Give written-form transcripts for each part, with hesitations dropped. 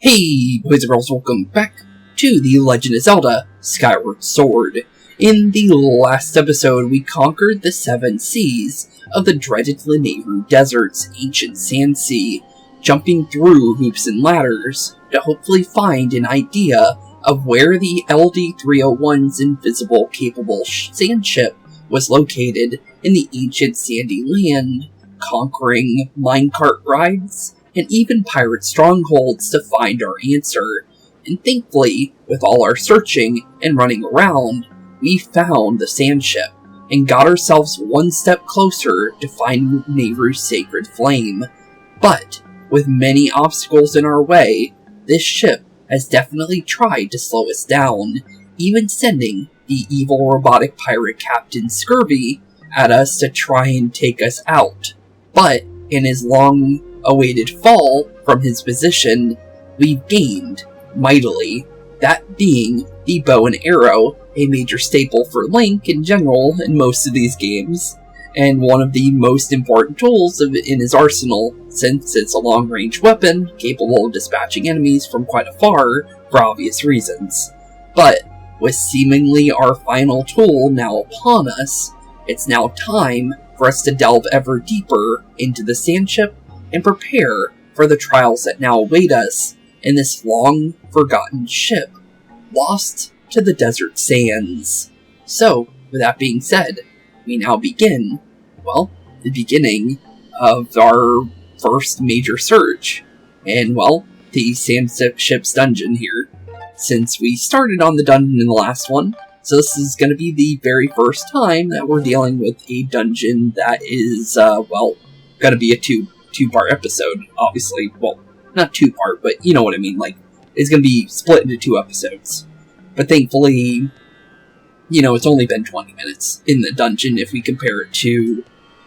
Hey boys and girls, welcome back to the Legend of Zelda, Skyward Sword. In the last episode, we conquered the 7 seas of the dreaded Lanayru Desert's ancient sand sea, jumping through hoops and ladders to hopefully find an idea of where the LD-301's invisible capable sand ship was located in the ancient sandy land, conquering minecart rides and even pirate strongholds to find our answer. And thankfully, with all our searching and running around, we found the sand ship and got ourselves one step closer to finding Nehru's sacred flame. But with many obstacles in our way, this ship has definitely tried to slow us down, even sending the evil robotic pirate Captain Scurvy at us to try and take us out. But in his long-awaited fall from his position, we've gained mightily, that being the bow and arrow, a major staple for Link in general in most of these games, and one of the most important tools in his arsenal, since it's a long-range weapon capable of dispatching enemies from quite afar for obvious reasons. But with seemingly our final tool now upon us, it's now time for us to delve ever deeper into the sand ship and prepare for the trials that now await us in this long-forgotten ship, lost to the desert sands. So, with that being said, we now begin, well, the beginning of our first major search, and, well, the sand ship's dungeon here, since we started on the dungeon in the last one. So this is going to be the very first time that we're dealing with a dungeon that is, well, going to be a two-part episode, obviously. Well, not two-part, but you know what I mean, like, it's going to be split into 2 episodes. But thankfully, you know, it's only been 20 minutes in the dungeon if we compare it to,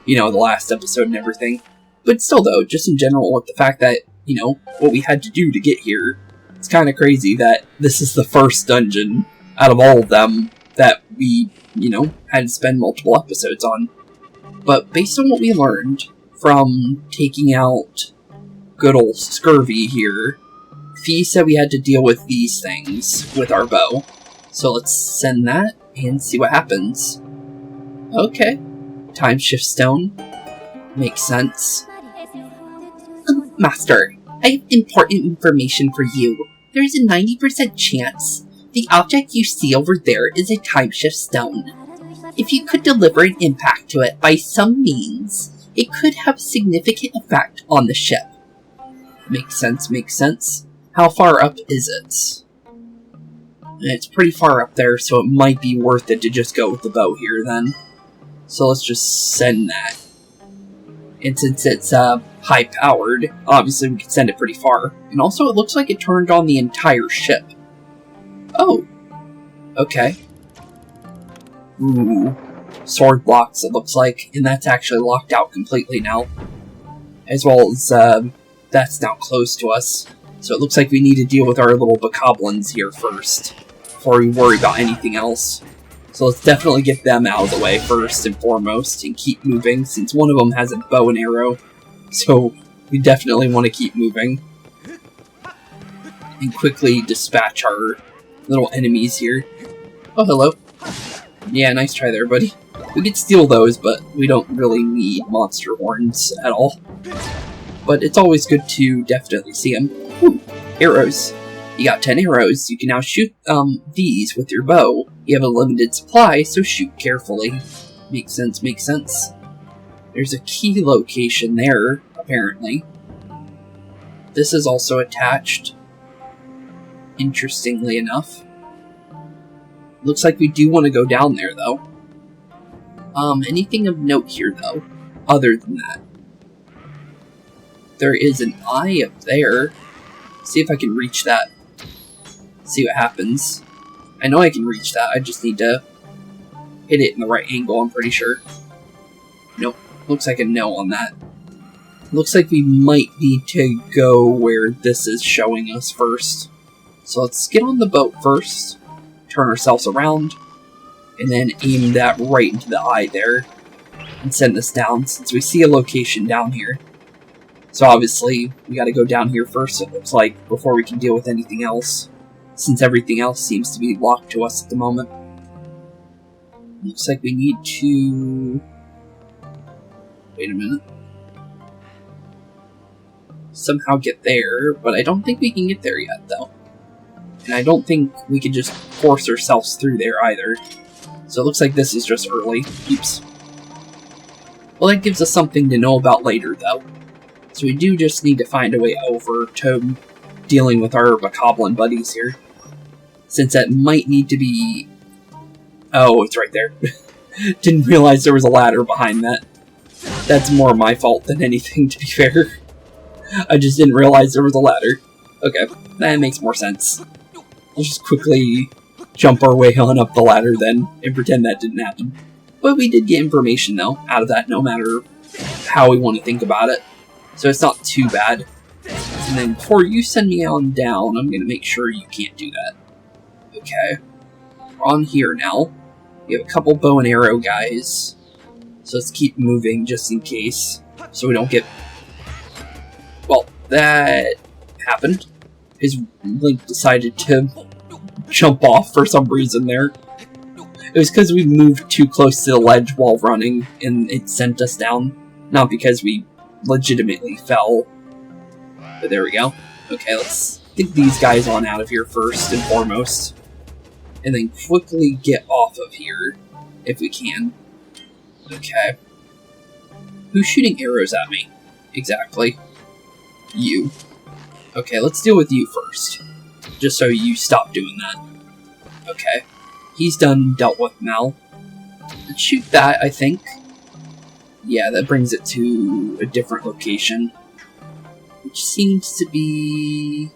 you know, the last episode and everything. But still, though, just in general, with the fact that, you know, what we had to do to get here, it's kind of crazy that this is the first dungeon out of all of them that we, you know, had to spend multiple episodes on. But based on what we learned from taking out good old Scurvy here, Fee said we had to deal with these things with our bow. So let's send that and see what happens. Okay. Time shift stone. Makes sense. Master, I have important information for you. There is a 90% chance the object you see over there is a time shift stone. If you could deliver an impact to it by some means, it could have a significant effect on the ship. Makes sense, makes sense. How far up is it? It's pretty far up there, so it might be worth it to just go with the bow here then. So let's just send that. And since it's high-powered, obviously we can send it pretty far. And also it looks like it turned on the entire ship. Oh, okay. Ooh, sword blocks it looks like, and that's actually locked out completely now. As well as, that's now close to us. So it looks like we need to deal with our little bokoblins here first, before we worry about anything else. So let's definitely get them out of the way first and foremost, and keep moving, since one of them has a bow and arrow. So we definitely want to keep moving. And quickly dispatch our little enemies here. Oh, hello. Yeah, nice try there, buddy. We could steal those, but we don't really need monster horns at all. But it's always good to definitely see them. Ooh, arrows. You got 10 arrows. You can now shoot these with your bow. You have a limited supply, so shoot carefully. Makes sense, makes sense. There's a key location there, apparently. This is also attached. Interestingly enough. Looks like we do want to go down there, though. Anything of note here, though, other than that? There is an eye up there. See if I can reach that. See what happens. I know I can reach that, I just need to hit it in the right angle, I'm pretty sure. Nope, looks like a no on that. Looks like we might need to go where this is showing us first. So let's get on the boat first, turn ourselves around, and then aim that right into the eye there, and send this down, since we see a location down here. So obviously, we gotta go down here first, it looks like, before we can deal with anything else. Since everything else seems to be locked to us at the moment. Looks like we need to... Wait a minute. Somehow get there, but I don't think we can get there yet, though. And I don't think we can just force ourselves through there, either. So it looks like this is just early. Oops. Well, that gives us something to know about later, though. So we do just need to find a way over to dealing with our bokoblin buddies here. Since that might need to be... Oh, it's right there. Didn't realize there was a ladder behind that. That's more my fault than anything, to be fair. I just didn't realize there was a ladder. Okay, that makes more sense. Let's just quickly jump our way on up the ladder then, and pretend that didn't happen. But we did get information, though, out of that, no matter how we want to think about it. So it's not too bad. And then before you send me on down, I'm going to make sure you can't do that. Okay. We're on here now. We have a couple bow and arrow guys. So let's keep moving just in case. So we don't get... Well, that happened. His Link decided to jump off for some reason there. It was because we moved too close to the ledge while running, and it sent us down. Not because we legitimately fell. But there we go. Okay, let's get these guys on out of here first and foremost. And then quickly get off of here, if we can. Okay. Who's shooting arrows at me? Exactly. You. Okay, let's deal with you first. Just so you stop doing that. Okay. He's done dealt with now. Let's shoot that, I think. Yeah, that brings it to a different location. Which seems to be...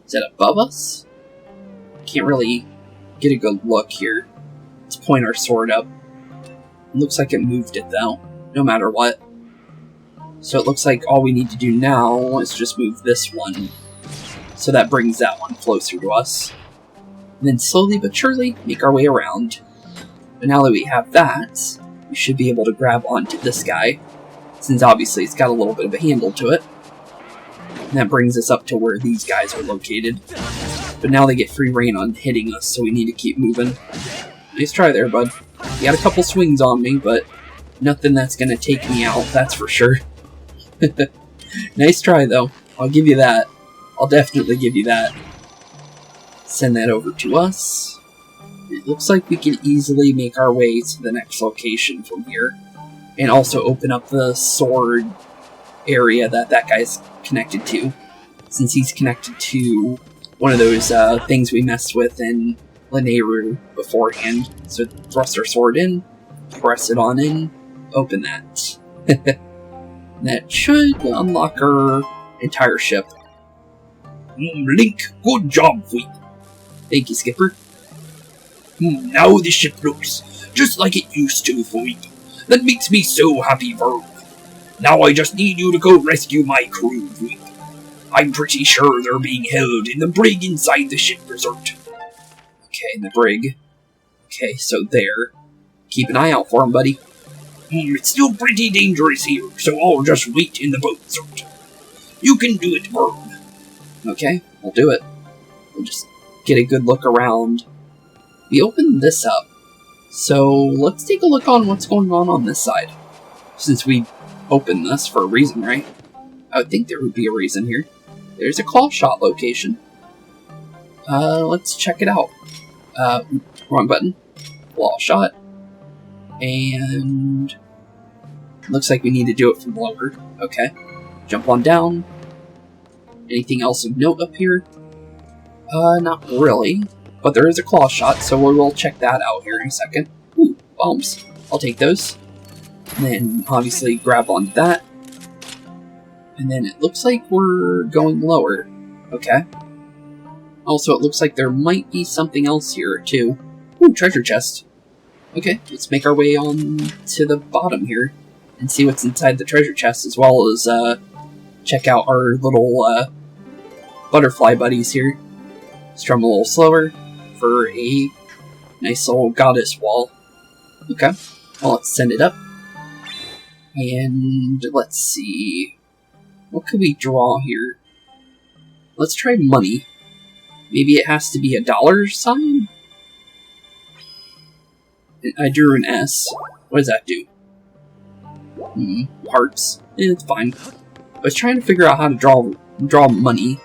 Is that above us? Can't really get a good look here. Let's point our sword up. It looks like it moved it, though. No matter what. So it looks like all we need to do now is just move this one. So that brings that one closer to us. And then slowly but surely make our way around. But now that we have that, we should be able to grab onto this guy. Since obviously it's got a little bit of a handle to it. And that brings us up to where these guys are located. But now they get free reign on hitting us, so we need to keep moving. Nice try there, bud. You got a couple swings on me, but nothing that's gonna take me out, that's for sure. Nice try, though. I'll give you that. I'll definitely give you that. Send that over to us. It looks like we can easily make our way to the next location from here. And also open up the sword area that that guy's connected to. Since he's connected to one of those things we messed with in Lanayru beforehand. So thrust our sword in, press it on in, open that. That should unlock our entire ship. Link, good job, Wheat. Thank you, Skipper. Now the ship looks just like it used to, Wheat. That makes me so happy, Verb. Now I just need you to go rescue my crew, Wheat. I'm pretty sure they're being held in the brig inside the ship resort. Okay, in the brig. Okay, so there. Keep an eye out for him, buddy. It's still pretty dangerous here, so I'll just wait in the boat resort. You can do it, Verb. Okay, we'll do it. We'll just get a good look around. We opened this up, so let's take a look on what's going on this side. Since we opened this for a reason, right? I would think there would be a reason here. There's a claw shot location. Let's check it out. Wrong button. Claw shot. And... looks like we need to do it from lower. Okay. Jump on down. Anything else of note up here? Not really. But there is a claw shot, so we will check that out here in a second. Ooh, bombs. I'll take those. And then, obviously, grab onto that. And then it looks like we're going lower. Okay. Also, it looks like there might be something else here, too. Ooh, treasure chest. Okay, let's make our way on to the bottom here. And see what's inside the treasure chest, as well as, check out our little, butterfly buddies here. Strum a little slower for a nice little goddess wall. Okay, well, let's send it up. And let's see. What could we draw here? Let's try money. Maybe it has to be a dollar sign? I drew an S. What does that do? Hearts. It's fine. I was trying to figure out how to draw money,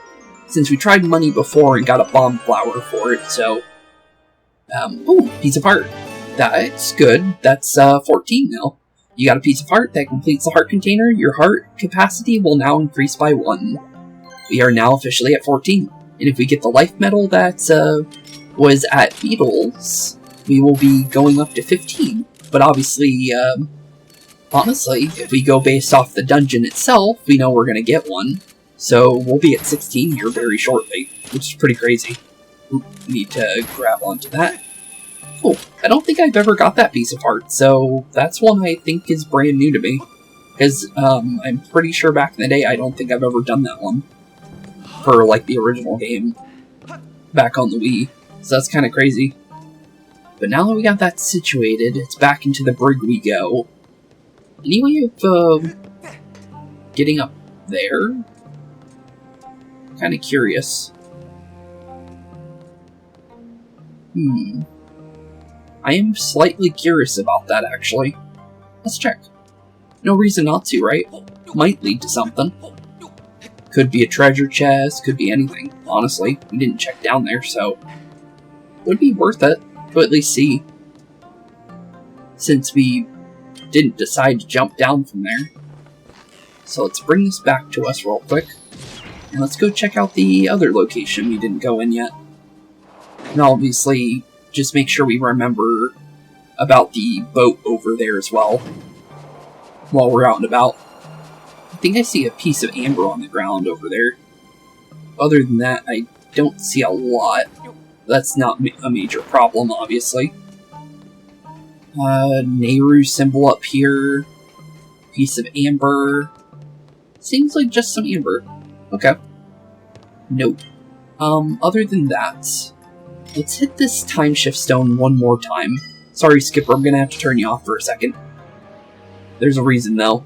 since we tried money before and got a bomb flower for it, so... ooh, piece of heart. That's good. That's 14 now. You got a piece of heart that completes the heart container. Your heart capacity will now increase by 1. We are now officially at 14. And if we get the life medal that was at Beetle's, we will be going up to 15. But obviously, honestly, if we go based off the dungeon itself, we know we're going to get one. So we'll be at 16 here very shortly, which is pretty crazy. Oop, need to grab onto that. Cool. I don't think I've ever got that piece of heart, so that's one I think is brand new to me. Because I'm pretty sure back in the day I don't think I've ever done that one. For, like, the original game. Back on the Wii. So that's kind of crazy. But now that we got that situated, it's back into the brig we go. Any way of getting up there? Kind of curious. I am slightly curious about that, actually. Let's check. No reason not to, right? Might lead to something. Could be a treasure chest, could be anything. Honestly, we didn't check down there, so... would be worth it to at least see. Since we didn't decide to jump down from there. So let's bring this back to us real quick. And let's go check out the other location we didn't go in yet. And obviously... just make sure we remember about the boat over there as well, while we're out and about. I think I see a piece of amber on the ground over there. Other than that, I don't see a lot. That's not a major problem, obviously. Nehru symbol up here. Piece of amber. Seems like just some amber. Okay. Nope. Other than that... let's hit this time shift stone one more time. Sorry, Skipper, I'm gonna have to turn you off for a second. There's a reason, though.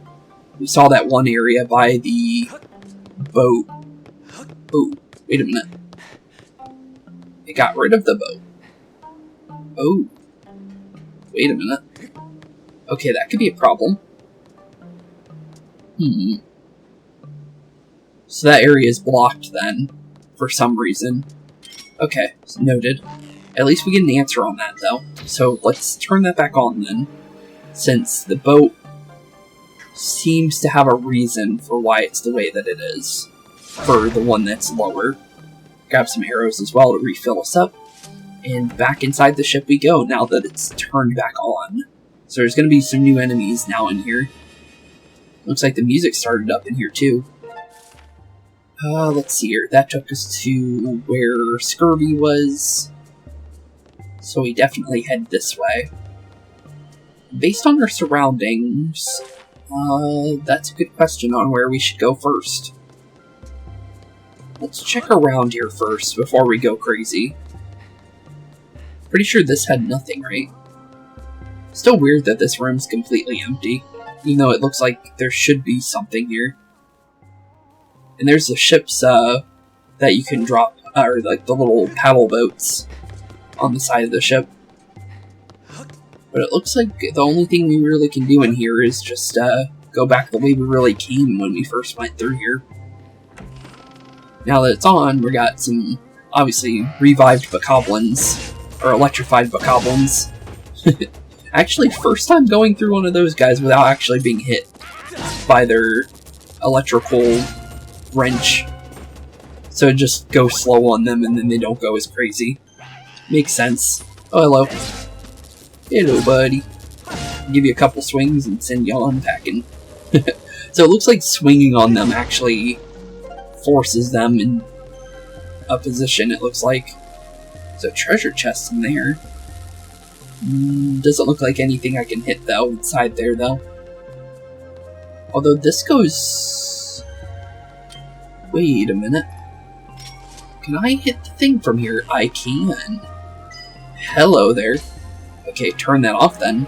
We saw that one area by the boat. Oh, wait a minute. It got rid of the boat. Oh. Wait a minute. Okay, that could be a problem. So that area is blocked, then, for some reason. Okay, noted. At least we get an answer on that, though. So let's turn that back on, then. Since the boat seems to have a reason for why it's the way that it is. For the one that's lower. Grab some arrows as well to refill us up. And back inside the ship we go, now that it's turned back on. So there's going to be some new enemies now in here. Looks like the music started up in here, too. Let's see here. That took us to where Scurvy was. So we definitely head this way. Based on our surroundings, that's a good question on where we should go first. Let's check around here first before we go crazy. Pretty sure this had nothing, right? Still weird that this room's completely empty, even though it looks like there should be something here. And there's the ships that you can drop, or like the little paddle boats on the side of the ship. But it looks like the only thing we really can do in here is just go back the way we really came when we first went through here. Now that it's on, we got some, obviously, revived bokoblins, or electrified bokoblins. Actually, first time going through one of those guys without actually being hit by their electrical wrench. So it just goes slow on them and then they don't go as crazy. Makes sense. Oh, hello. Hello, buddy. Give you a couple swings and send you on packing. So it looks like swinging on them actually forces them in a position, it looks like. So treasure chests in there. Doesn't look like anything I can hit, though, inside there, though. Although this goes... Wait a minute. Can I hit the thing from here? I can. Hello there. Okay, turn that off then.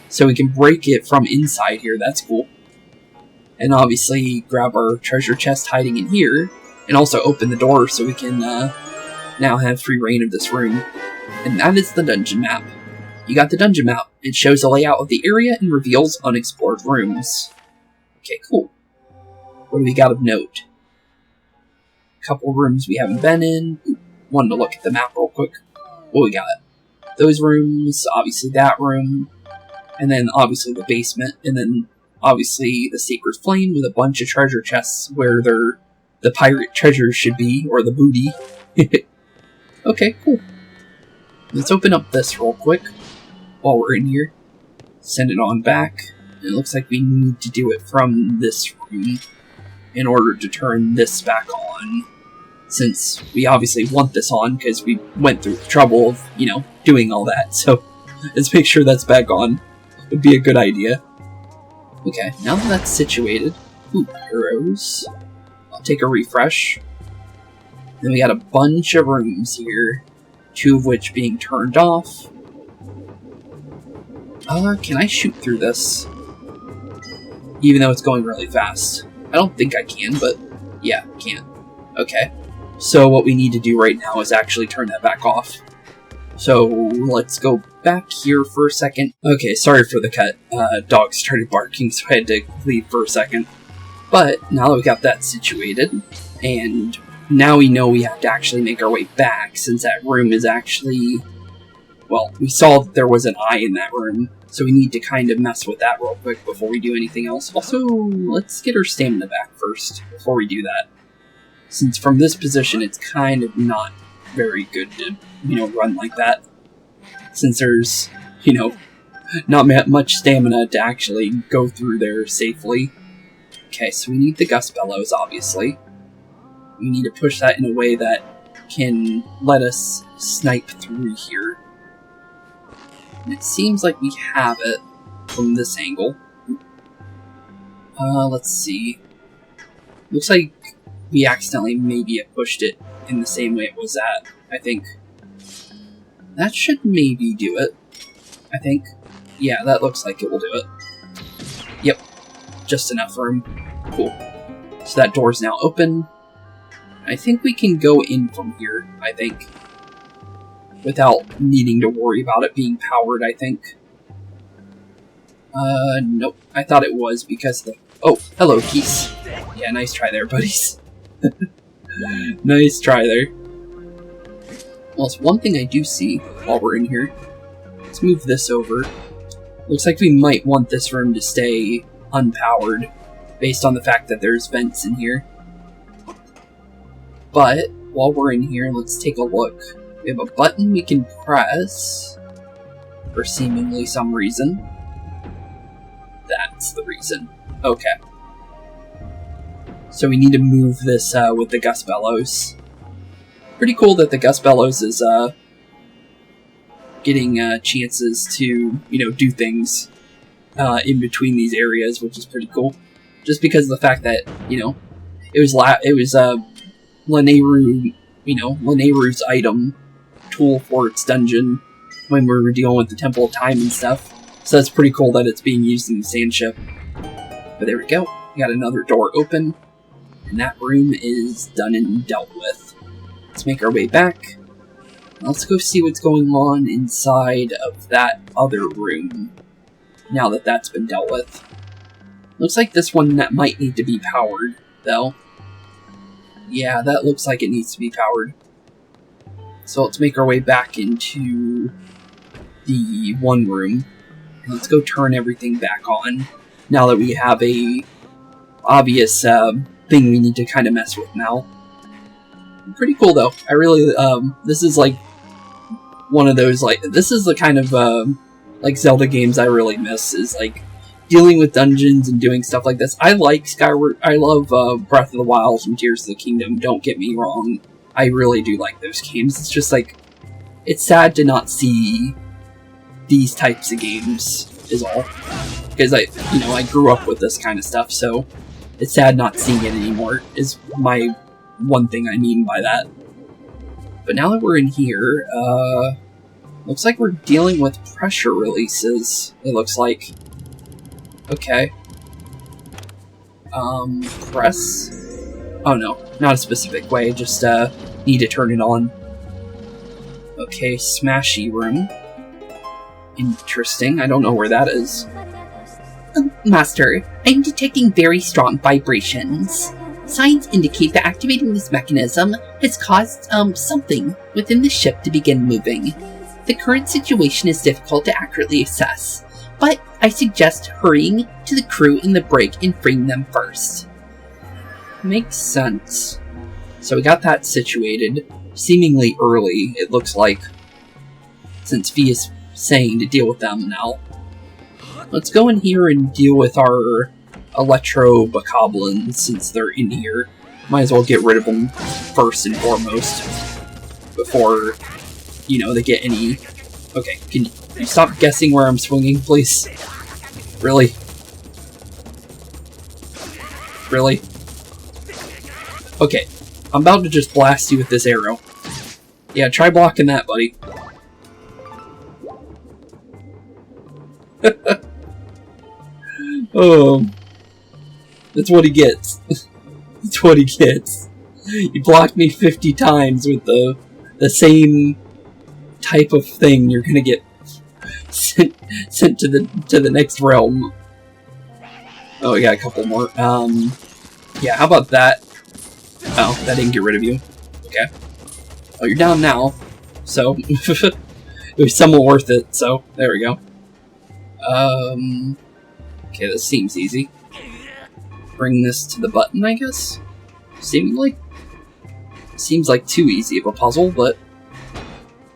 So we can break it from inside here, that's cool. And obviously grab our treasure chest hiding in here, and also open the door so we can now have free reign of this room. And that is the dungeon map. You got the dungeon map. It shows a layout of the area and reveals unexplored rooms. Okay, cool. What do we got of note? A couple rooms we haven't been in. Wanted to look at the map real quick. What we got? Those rooms, obviously that room, and then obviously the basement, and then obviously the Sacred Flame with a bunch of treasure chests where the pirate treasures should be, or the booty. Okay, cool. Let's open up this real quick while we're in here. Send it on back. And it looks like we need to do it from this room in order to turn this back on. Since we obviously want this on because we went through the trouble of, doing all that. So let's make sure that's back on. Would be a good idea. Okay, now that that's situated. Ooh, arrows. I'll take a refresh. Then we got a bunch of rooms here. 2 of which being turned off. Can I shoot through this? Even though it's going really fast. I don't think I can, but yeah, I can. Okay. So what we need to do right now is actually turn that back off. So let's go back here for a second. Okay, sorry for the cut. Dog started barking, so I had to leave for a second. But now that we got that situated, and now we know we have to actually make our way back, since that room is actually... Well, we saw that there was an eye in that room, so we need to kind of mess with that real quick before we do anything else. Also, let's get our stamina back first, before we do that. Since from this position, it's kind of not very good to, run like that. Since there's, not much stamina to actually go through there safely. Okay, so we need the gust bellows, obviously. We need to push that in a way that can let us snipe through here. And it seems like we have it from this angle. Let's see. Looks like we accidentally maybe pushed it in the same way it was at, I think. That should maybe do it, I think. Yeah, that looks like it will do it. Yep, just enough room. Cool. So that door's now open. I think we can go in from here, I think. Without needing to worry about it being powered, I think. Nope. I thought it was because the... Oh, hello, Keys. Yeah, nice try there, buddies. Nice try there. Well, it's one thing I do see while we're in here. Let's move this over. Looks like we might want this room to stay unpowered, based on the fact that there's vents in here. But, while we're in here, let's take a look. We have a button we can press, for seemingly some reason. That's the reason. Okay. So we need to move this with the gust bellows. Pretty cool that the gust bellows is getting chances to, do things in between these areas, which is pretty cool. Just because of the fact that, it was Lanayru's item tool for its dungeon when we were dealing with the Temple of Time and stuff. So that's pretty cool that it's being used in the sand ship. But there we go. We got another door open. And that room is done and dealt with. Let's make our way back. Let's go see what's going on inside of that other room. Now that that's been dealt with. Looks like this one that might need to be powered, though. Yeah, that looks like it needs to be powered. So let's make our way back into the one room. And let's go turn everything back on. Now that we have a obvious thing we need to kind of mess with now. Pretty cool though. I really, this is like one of those, this is the kind of, Zelda games I really miss, is dealing with dungeons and doing stuff like this. I like Skyward, I love Breath of the Wild and Tears of the Kingdom, don't get me wrong. I really do like those games. It's just it's sad to not see these types of games, is all. Because I grew up with this kind of stuff, so it's sad not seeing it anymore, is my one thing I mean by that. But now that we're in here, looks like we're dealing with pressure releases, it looks like. Okay. Press? Oh no, not a specific way, just, need to turn it on. Okay, smashy room. Interesting, I don't know where that is. Master, I'm detecting very strong vibrations. Signs indicate that activating this mechanism has caused, something within the ship to begin moving. The current situation is difficult to accurately assess, but I suggest hurrying to the crew in the brig and freeing them first. Makes sense. So we got that situated, seemingly early, it looks like, since Fee is saying to deal with them now. Let's go in here and deal with our electro-bokoblins since they're in here. Might as well get rid of them first and foremost before, you know, they get any... Okay, can you stop guessing where I'm swinging, please? Really? Really? Okay, I'm about to just blast you with this arrow. Yeah, try blocking that, buddy. Oh, that's what he gets. That's what he gets. You blocked me 50 times with the same type of thing. You're gonna get sent to the next realm. Oh, we got a couple more. Yeah, how about that? Oh, that didn't get rid of you. Okay. Oh, you're down now. So it was somewhat worth it. So there we go. Okay, this seems easy. Bring this to the button, I guess? Seemingly? Seems like too easy of a puzzle, but...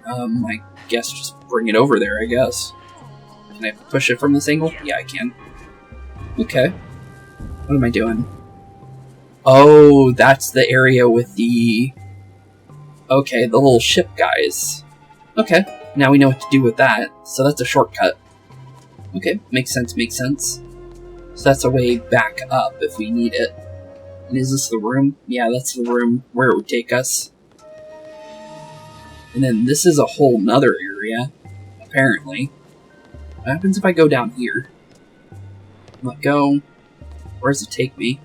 I guess just bring it over there, I guess. Can I push it from this angle? Yeah, I can. Okay. What am I doing? Oh, that's the area with the... Okay, the little ship guys. Okay, now we know what to do with that, so that's a shortcut. Okay, makes sense, makes sense. So that's a way back up if we need it. And is this the room? Yeah, that's the room where it would take us. And then this is a whole nother area, apparently. What happens if I go down here? Let go. Where does it take me?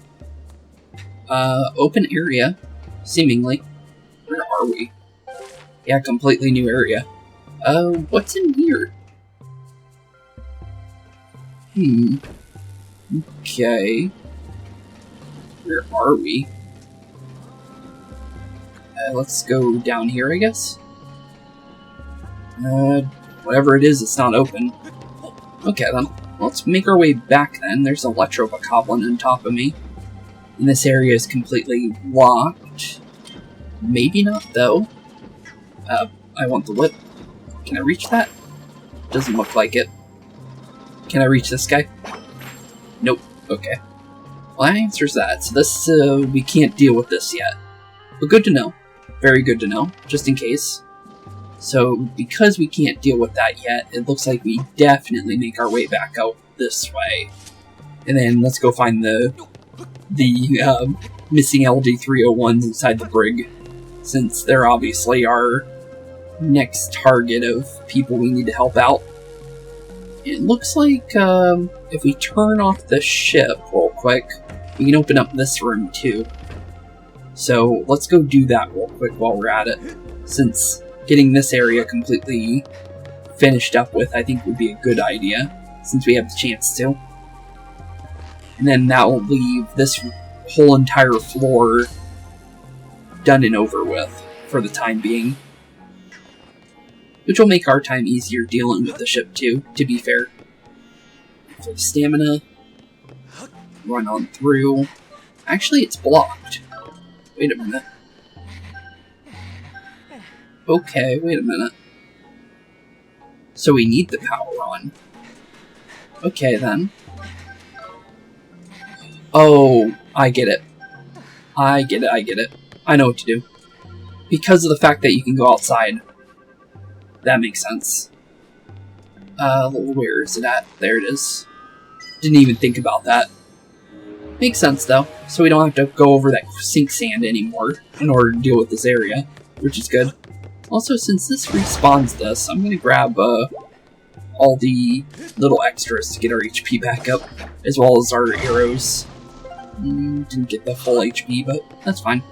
Open area, seemingly. Where are we? Yeah, completely new area. What's in here? Okay. Where are we? Let's go down here, I guess. Whatever it is, it's not open. Okay, then. Let's make our way back, then. There's an electro-bokoblin on top of me. And this area is completely locked. Maybe not, though. I want the whip. Can I reach that? Doesn't look like it. Can I reach this guy? Nope. Okay. Well, that answers that. So this, we can't deal with this yet. But good to know. Very good to know, just in case. So, because we can't deal with that yet, it looks like we definitely make our way back out this way. And then let's go find the missing LD-301s inside the brig, since they're obviously our next target of people we need to help out. It looks like if we turn off the ship real quick, we can open up this room too. So let's go do that real quick while we're at it, since getting this area completely finished up with I think would be a good idea, since we have the chance to. And then that will leave this whole entire floor done and over with for the time being. Which will make our time easier dealing with the ship too, to be fair. For the stamina, run on through. Actually, it's blocked. Wait a minute. Okay, wait a minute. So we need the power on. Okay, then. Oh, I get it. I get it. I know what to do. Because of the fact that you can go outside. That makes sense. Where is it at? There it is. Didn't even think about that. Makes sense, though. So we don't have to go over that sink sand anymore in order to deal with this area, which is good. Also, since this respawns this, I'm going to grab all the little extras to get our HP back up, as well as our arrows. Didn't get the full HP, but that's fine.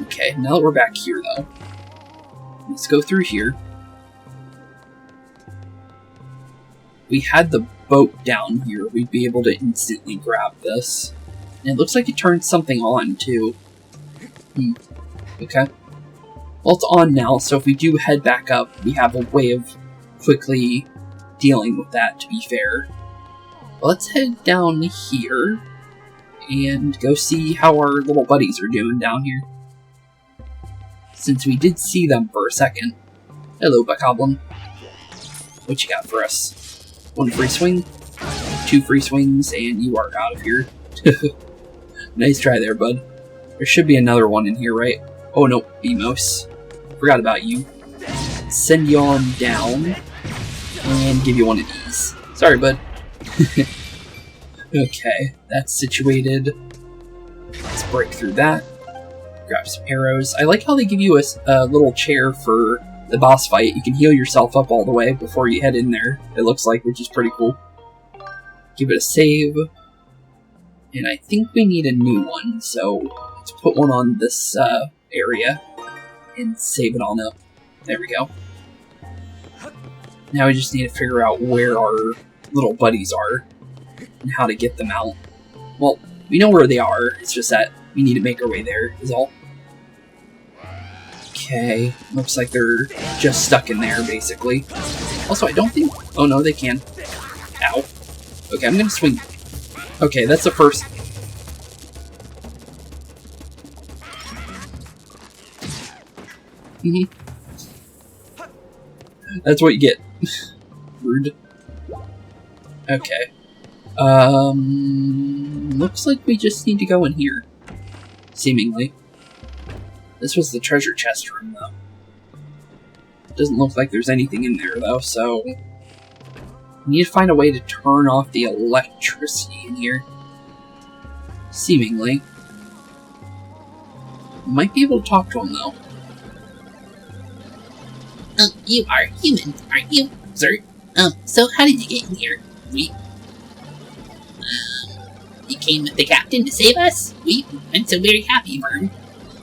Okay, now that we're back here, though, let's go through here. We had the boat down here, we'd be able to instantly grab this. And it looks like it turned something on, too. Okay. Well, it's on now, so if we do head back up, we have a way of quickly dealing with that, to be fair. Let's head down here and go see how our little buddies are doing down here. Since we did see them for a second. Hello, Bokoblin. What you got for us? 1 free swing, 2 free swings, and you are out of here. Nice try there, bud. There should be another one in here, right? Oh no, Beamos. Forgot about you. Send you on down and give you one of these. Sorry, bud. Okay, that's situated. Let's break through that. Grab some arrows. I like how they give you a little chair for the boss fight. You can heal yourself up all the way before you head in there, it looks like, which is pretty cool. Give it a save. And I think we need a new one, so let's put one on this area and save it on up. There we go. Now we just need to figure out where our little buddies are and how to get them out. Well, we know where they are, it's just that we need to make our way there, is all. Okay, looks like they're just stuck in there, basically. Also, I don't think... Oh no, they can. Ow. Okay, I'm gonna swing. Okay, that's the first... That's what you get. Rude. Okay. Looks like we just need to go in here. Seemingly. This was the treasure chest room, though. Doesn't look like there's anything in there, though, so... we need to find a way to turn off the electricity in here. Seemingly. Might be able to talk to him, though. You are human, aren't you, sir? So how did you get in here? You came with the captain to save us? I'm so very happy for him.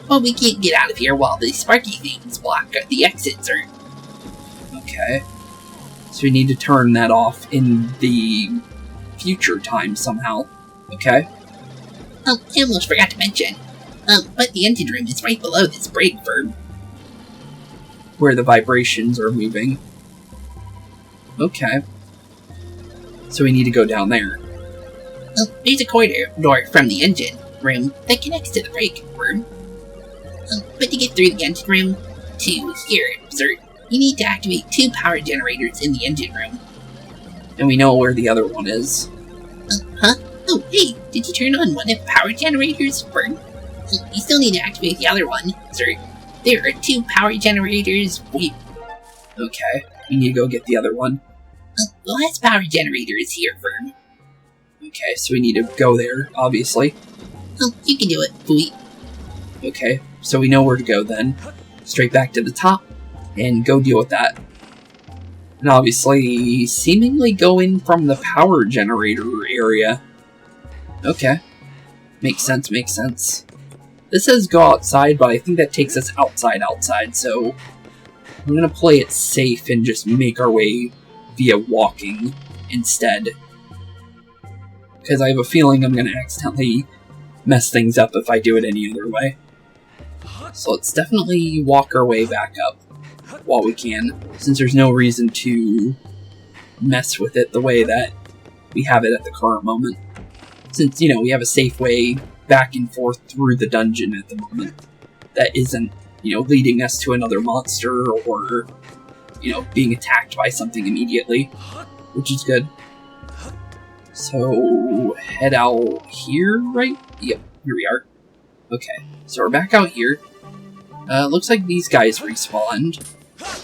Well, we can't get out of here while the sparky things block the exit, sir. Okay. So we need to turn that off in the future time somehow. Okay. I almost forgot to mention. But the engine room is right below this brake firm. Where the vibrations are moving. Okay. So we need to go down there. There's a corridor door from the engine room that connects to the brake room. But to get through the engine room to here, sir, you need to activate 2 power generators in the engine room. And we know where the other one is. Huh? Oh, hey, did you turn on one of the power generators, Fern? You still need to activate the other one, sir. There are 2 power generators. Okay, we need to go get the other one. The last power generator is here, Fern. Okay, so we need to go there, obviously. You can do it, Fooey. Okay, so we know where to go then. Straight back to the top, and go deal with that. And obviously, seemingly go in from the power generator area. Okay. Makes sense, makes sense. This says go outside, but I think that takes us outside, so... I'm gonna play it safe and just make our way via walking instead. Because I have a feeling I'm gonna accidentally mess things up if I do it any other way. So let's definitely walk our way back up while we can, since there's no reason to mess with it the way that we have it at the current moment. Since, you know, we have a safe way back and forth through the dungeon at the moment that isn't, you know, leading us to another monster or, you know, being attacked by something immediately, which is good. So, head out here, right? Yep, here we are. Okay, so we're back out here. Looks like these guys respawned,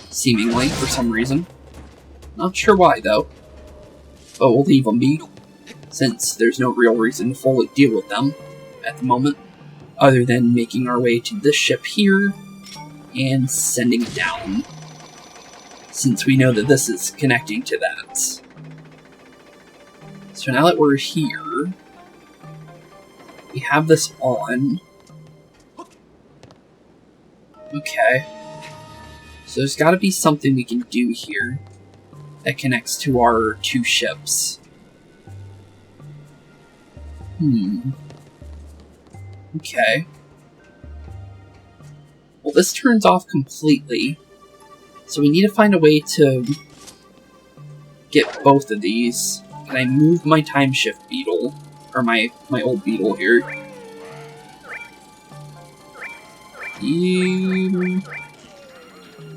seemingly, for some reason. Not sure why, though. But we'll leave them be, since there's no real reason to fully deal with them at the moment, other than making our way to this ship here and sending it down, since we know that this is connecting to that. So now that we're here, We have this on. Okay. So there's got to be something we can do here that connects to our two ships. Okay. Well, this turns off completely. So we need to find a way to get both of these. Can I move my time shift beetle? Or my old beetle here?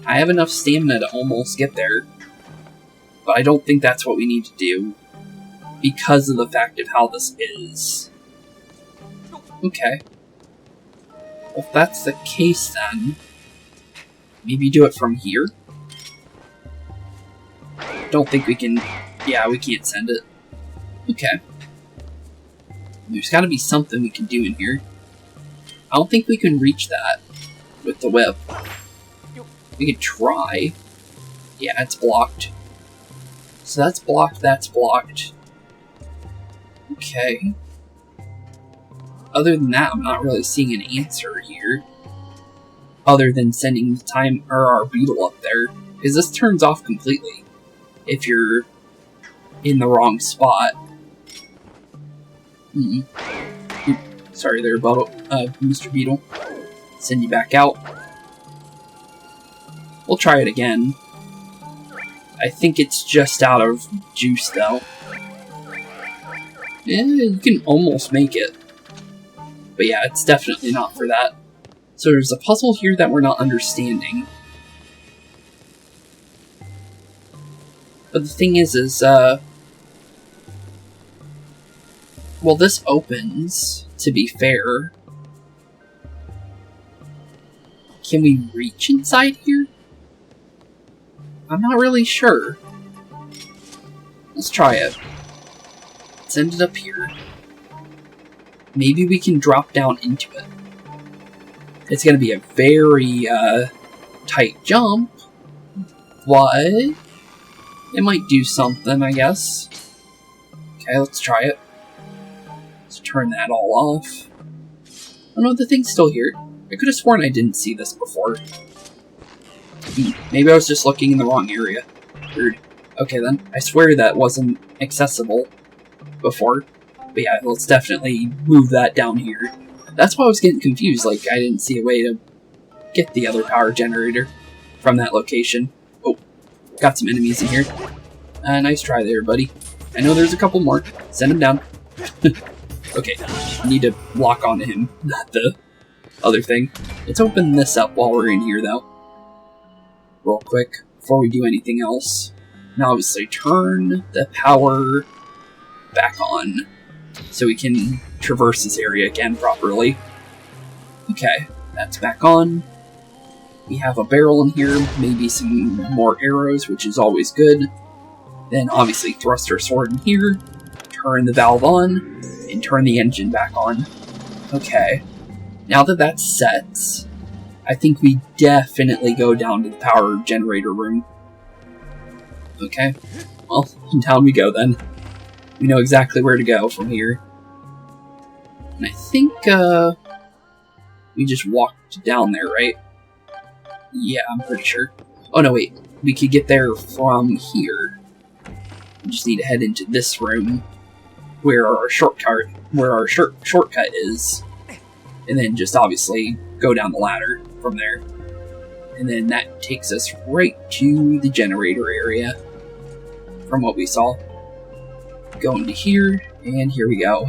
I have enough stamina to almost get there. But I don't think that's what we need to do. Because of the fact of how this is. Okay. Well, if that's the case then, maybe do it from here? Don't think we can... Yeah, we can't send it. Okay. There's gotta be something we can do in here. I don't think we can reach that with the whip. We could try. Yeah, it's blocked. So that's blocked, that's blocked. Okay. Other than that, I'm not really seeing an answer here. Other than sending the time or our beetle up there. Because this turns off completely if you're in the wrong spot. Sorry there, Mr. Beetle. Send you back out. We'll try it again. I think it's just out of juice, though. Yeah, you can almost make it. But yeah, it's definitely not for that. So there's a puzzle here that we're not understanding. But the thing is, well, this opens, to be fair. Can we reach inside here? I'm not really sure. Let's try it. Let's end it up here. Maybe we can drop down into it. It's gonna be a very, tight jump, but it might do something, I guess. Okay, let's try it. Let's turn that all off. Oh no, the thing's still here. I could have sworn I didn't see this before. Maybe I was just looking in the wrong area. Weird. Okay then, I swear that wasn't accessible before. But yeah, let's definitely move that down here. That's why I was getting confused, like I didn't see a way to get the other power generator from that location. Oh, got some enemies in here. Nice try there, buddy. I know there's a couple more. Send them down. Okay, I need to lock onto him, not the other thing. Let's open this up while we're in here, though. Real quick, before we do anything else. Now, obviously, turn the power back on so we can traverse this area again properly. Okay, that's back on. We have a barrel in here, maybe some more arrows, which is always good. Then, obviously, thrust our sword in here, turn the valve on, and turn the engine back on. Okay, now that that's set, I think we definitely go down to the power generator room. Okay, well, down we go then. We know exactly where to go from here. And I think, we just walked down there, right? Yeah, I'm pretty sure. Oh no, wait. We could get there from here. We just need to head into this room where our shortcut is. And then just obviously go down the ladder from there. And then that takes us right to the generator area from what we saw. Go into here, and here we go.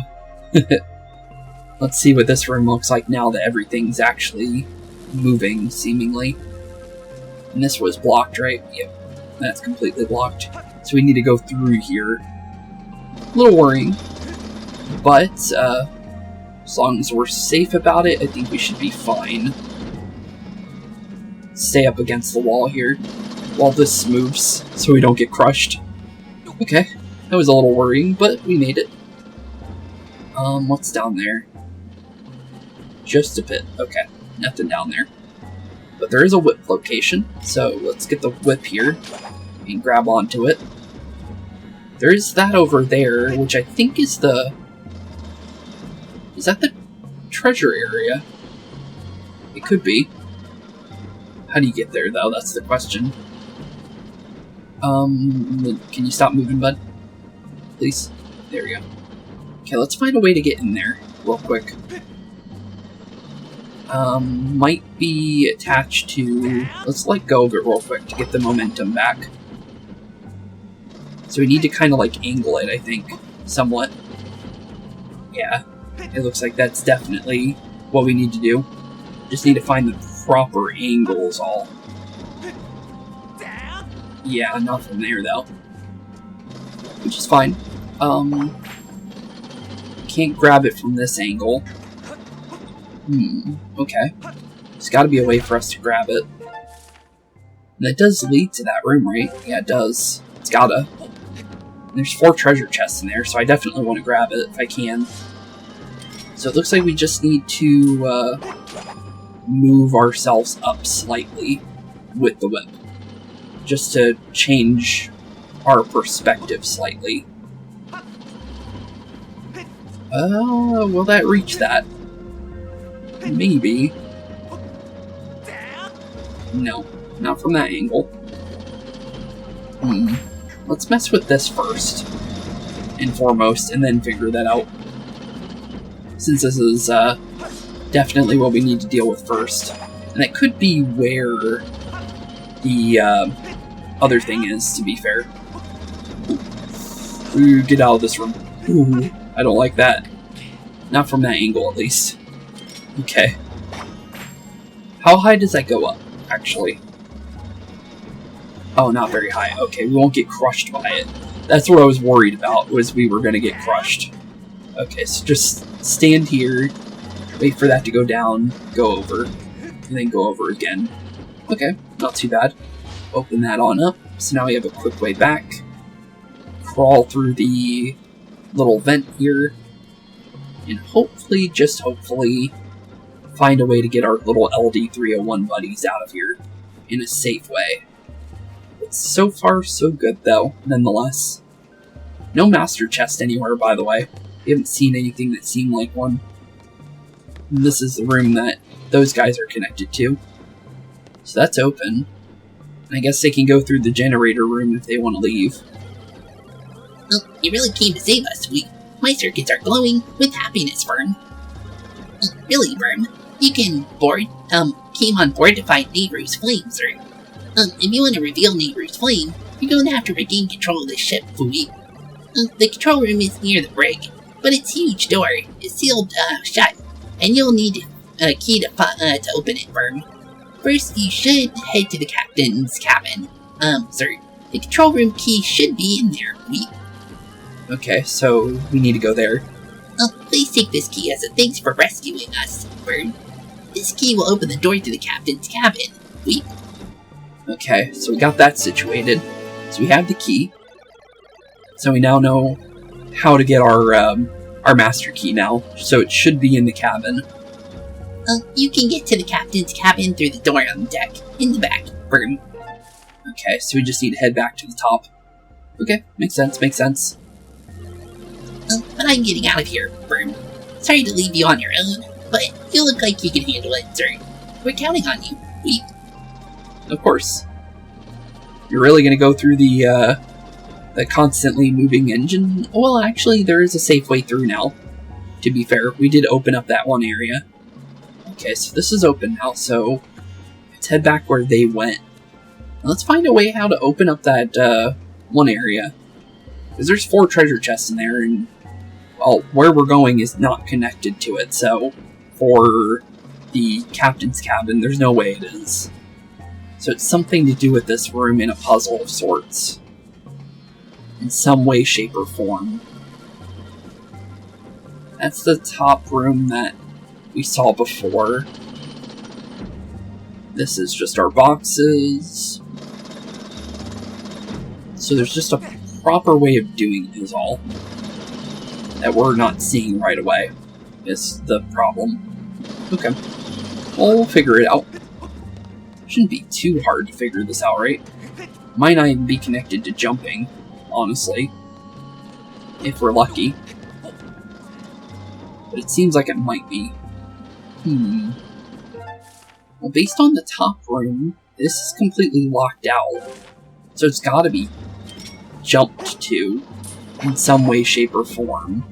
Let's see what this room looks like now that everything's actually moving, seemingly. And this was blocked, right? Yep, that's completely blocked. So we need to go through here. A little worrying, but as long as we're safe about it, I think we should be fine. Stay up against the wall here while this moves so we don't get crushed. Okay, that was a little worrying, but we made it. What's down there? Just a pit. Okay, nothing down there. But there is a whip location, so let's get the whip here and grab onto it. There is that over there, which I think is the... Is that the treasure area. It could be. How do you get there, though? That's the question. Can you stop moving, bud? Please? There we go. Okay, let's find a way to get in there real quick. Might be attached to... Let's let go of it real quick to get the momentum back. So we need to kind of, like, angle it, I think, somewhat. Yeah, it looks like that's definitely what we need to do. Just need to find the proper angles all. Yeah, not from there, though. Which is fine. Can't grab it from this angle. Okay. There's gotta be a way for us to grab it. And it does lead to that room, right? Yeah, it does. It's gotta. And there's 4 treasure chests in there, so I definitely want to grab it if I can. So it looks like we just need to move ourselves up slightly with the whip. Just to change our perspective slightly. Will that reach that? Maybe. No, not from that angle. Let's mess with this first and foremost, and then figure that out. Since this is definitely what we need to deal with first. And it could be where the other thing is, to be fair. Ooh, get out of this room. Ooh, I don't like that. Not from that angle, at least. Okay. How high does that go up, actually? Oh, not very high. Okay, we won't get crushed by it. That's what I was worried about, was we were going to get crushed. Okay, so just stand here, wait for that to go down, go over, and then go over again. Okay, not too bad. Open that on up, so now we have a quick way back. Crawl through the little vent here, and hopefully, just hopefully, find a way to get our little LD301 buddies out of here in a safe way. But so far, so good, though, nonetheless. No master chest anywhere, by the way. We haven't seen anything that seemed like one. And this is the room that those guys are connected to. So that's open. And I guess they can go through the generator room if they want to leave. Well, you really came to save us. My circuits are glowing with happiness, Vern. Really, Vern? You came on board to find Nehru's flame, sir. If you want to reveal Nehru's flame, you're going to have to regain control of this ship, Fui. The control room is near the brig, but its huge door is sealed shut, and you'll need a key to open it, Vern. First, you should head to the captain's cabin. Sir, the control room key should be in there. Okay, so we need to go there. Please take this key as a thanks for rescuing us, Vern. This key will open the door to the captain's cabin. Okay, so we got that situated. So we have the key. So we now know how to get our master key now. So it should be in the cabin. You can get to the captain's cabin through the door on the deck, in the back, Vern. Okay, so we just need to head back to the top. Okay, makes sense, makes sense. But I'm getting out of here, Vern. Sorry to leave you on your own, but you look like you can handle it, sir. We're counting on you. Of course. You're really gonna go through the constantly moving engine? Well, actually, there is a safe way through now. To be fair, we did open up that one area. Okay, so this is open now, so let's head back where they went. Let's find a way how to open up that one area. Because there's 4 treasure chests in there, and, well, where we're going is not connected to it, so for the captain's cabin, there's no way it is. So it's something to do with this room in a puzzle of sorts. In some way, shape, or form. That's the top room that we saw before. This is just our boxes. So there's just a proper way of doing it is all. That we're not seeing right away is the problem. Okay. Well, we'll figure it out. Shouldn't be too hard to figure this out, right? Might not even be connected to jumping, honestly. If we're lucky. But it seems like it might be. Well, based on the top room, this is completely locked out. So it's gotta be jumped to in some way, shape, or form.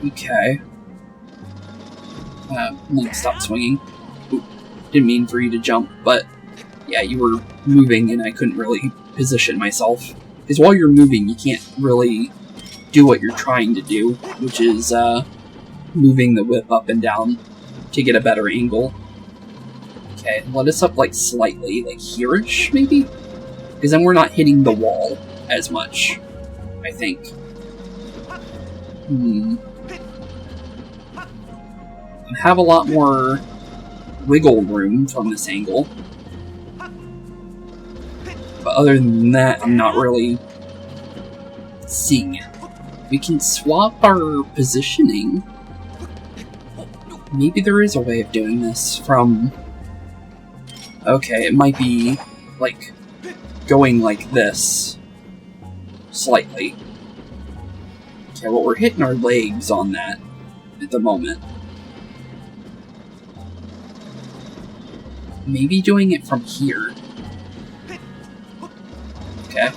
Okay. Let me stop swinging. Ooh, didn't mean for you to jump, but yeah, you were moving and I couldn't really position myself. Because while you're moving, you can't really do what you're trying to do, which is moving the whip up and down to get a better angle. Okay, let us up like slightly, like here-ish maybe? Because then we're not hitting the wall as much, I think. I have a lot more wiggle room from this angle. But other than that, I'm not really seeing it. We can swap our positioning. Maybe there is a way of doing this from... Okay, it might be, like, going like this. Slightly. Okay, well, we're hitting our legs on that at the moment. Maybe doing it from here. Okay.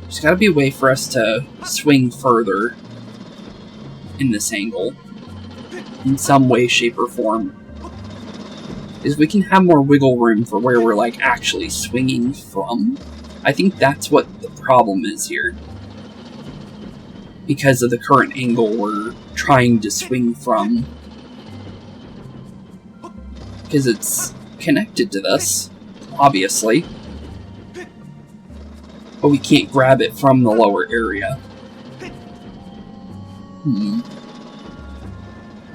There's gotta be a way for us to swing further in this angle. In some way, shape, or form. Is we can have more wiggle room for where we're, like, actually swinging from. I think that's what the problem is here. Because of the current angle we're trying to swing from. Because it's connected to this, obviously. But we can't grab it from the lower area.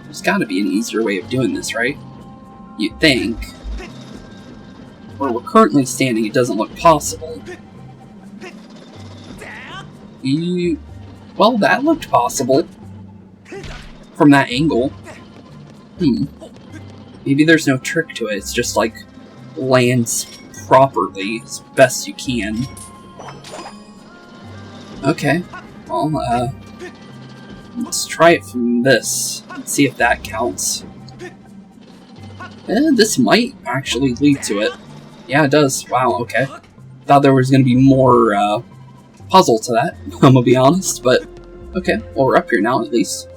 There's gotta be an easier way of doing this, right? You'd think. Where we're currently standing, it doesn't look possible. Well, that looked possible. From that angle. Maybe there's no trick to it, it's just like lands properly as best you can. Okay, well, let's try it from this and see if that counts. This might actually lead to it. Yeah, it does. Wow, okay. Thought there was going to be more puzzle to that, I'm gonna be honest, but okay, well, we're up here now at least.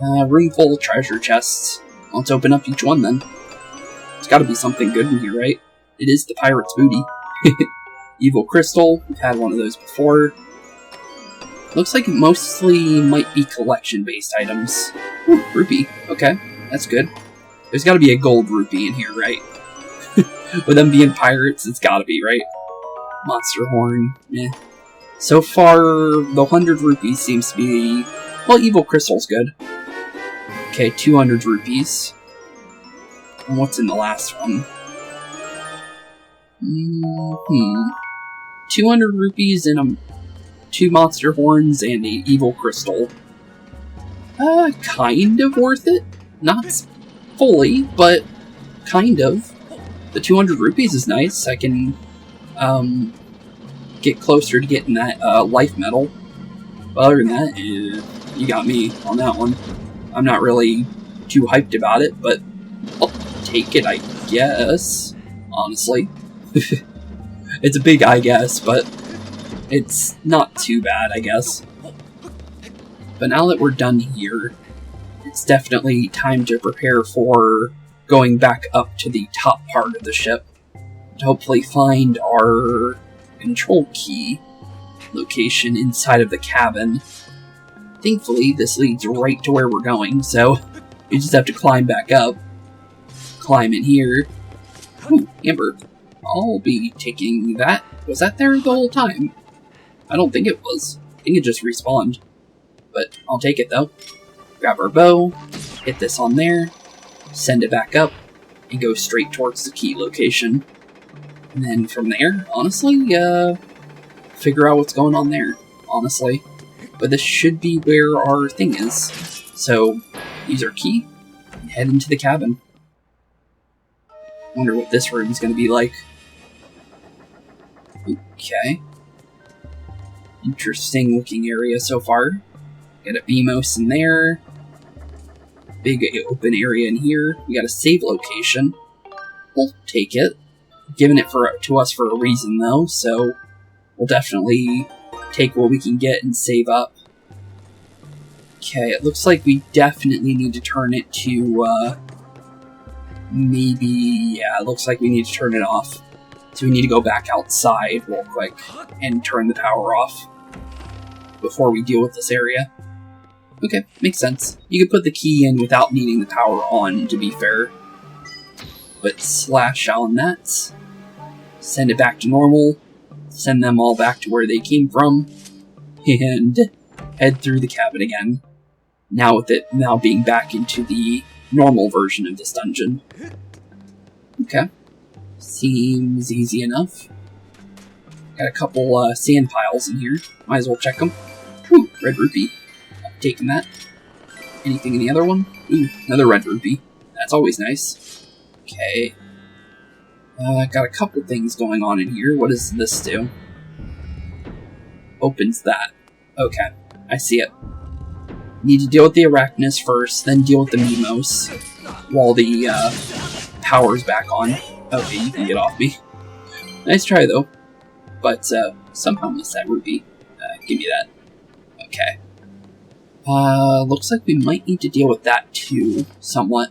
Room full of treasure chests. Let's open up each one then. There's gotta be something good in here, right? It is the pirate's booty. Evil crystal, we've had one of those before. Looks like it mostly might be collection-based items. Ooh, rupee, okay, that's good. There's gotta be a gold rupee in here, right? With them being pirates, it's gotta be, right? Monster horn, meh. So far, the 100 rupees seems to be... Well, evil crystal's good. Okay, 200 rupees. And what's in the last one? 200 rupees and 2 monster horns and a evil crystal. Kind of worth it. Not fully, but kind of. The 200 rupees is nice. I can get closer to getting that life medal. But other than that, you got me on that one. I'm not really too hyped about it, but I'll take it, I guess. Honestly. It's a big I guess, but it's not too bad, I guess. But now that we're done here, it's definitely time to prepare for going back up to the top part of the ship to hopefully find our control key location inside of the cabin. Thankfully, this leads right to where we're going, so we just have to climb back up. Climb in here. Ooh, amber. I'll be taking that. Was that there the whole time? I don't think it was. I think it just respawned. But I'll take it, though. Grab our bow, hit this on there, send it back up, and go straight towards the key location. And then from there, honestly, figure out what's going on there, honestly. But this should be where our thing is. So, use our key, and head into the cabin. Wonder what this room is going to be like. Okay. Interesting looking area so far. Got a Beamos in there. Big open area in here. We got a save location. We'll take it. Given it to us for a reason though, so we'll definitely take what we can get and save up. Okay, it looks like we definitely need to turn it to, it looks like we need to turn it off. So we need to go back outside real quick and turn the power off before we deal with this area. Okay, makes sense. You could put the key in without needing the power on, to be fair. But slash on that. Send it back to normal. Send them all back to where they came from. And head through the cabin again. Now with it now being back into the normal version of this dungeon. Okay. Seems easy enough. Got a couple sand piles in here. Might as well check them. Ooh, red rupee. I'm taking that. Anything in the other one? Ooh, another red rupee. That's always nice. Okay. Got a couple things going on in here. What does this do? Opens that. Okay, I see it. Need to deal with the Arachnus first, then deal with the Mimos while the power's back on. Okay, you can get off me. Nice try though, but somehow missed that rupee. Give me that. Okay. Looks like we might need to deal with that too, somewhat.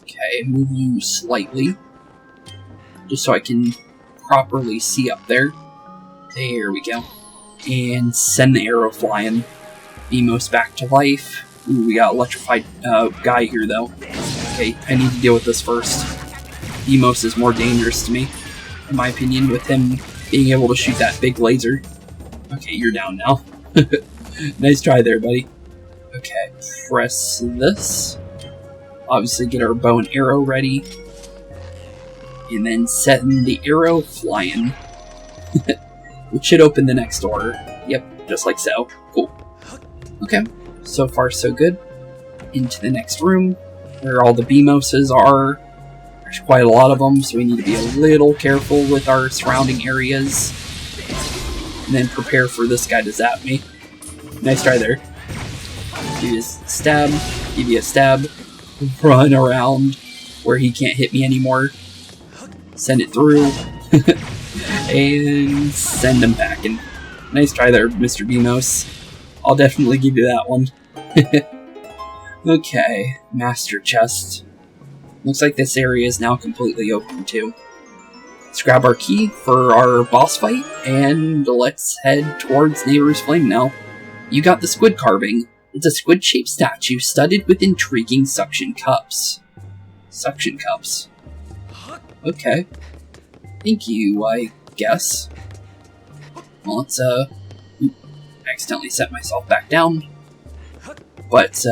Okay, move you slightly, just so I can properly see up there. There we go. And send the arrow flying. Beamos back to life. Ooh, we got electrified guy here though. Okay, I need to deal with this first. Beamos is more dangerous to me, in my opinion, with him being able to shoot that big laser. Okay, you're down now. Nice try there, buddy. Okay, press this. Obviously get our bow and arrow ready. And then setting the arrow flying. Which should open the next door. Yep, just like so. Cool. Okay, so far so good. Into the next room, where all the Beamoses are. There's quite a lot of them, so we need to be a little careful with our surrounding areas. And then prepare for this guy to zap me. Nice try there. Give you a stab, give you a stab. Run around where he can't hit me anymore. Send it through. And send him back. And nice try there, Mr. Beamos. I'll definitely give you that one. Okay, master chest. Looks like this area is now completely open too. Let's grab our key for our boss fight, and let's head towards Neighbor's Flame now. You got the squid carving. It's a squid-shaped statue studded with intriguing suction cups. Suction cups. Okay. Thank you, I guess. Well, let's, accidentally set myself back down. But,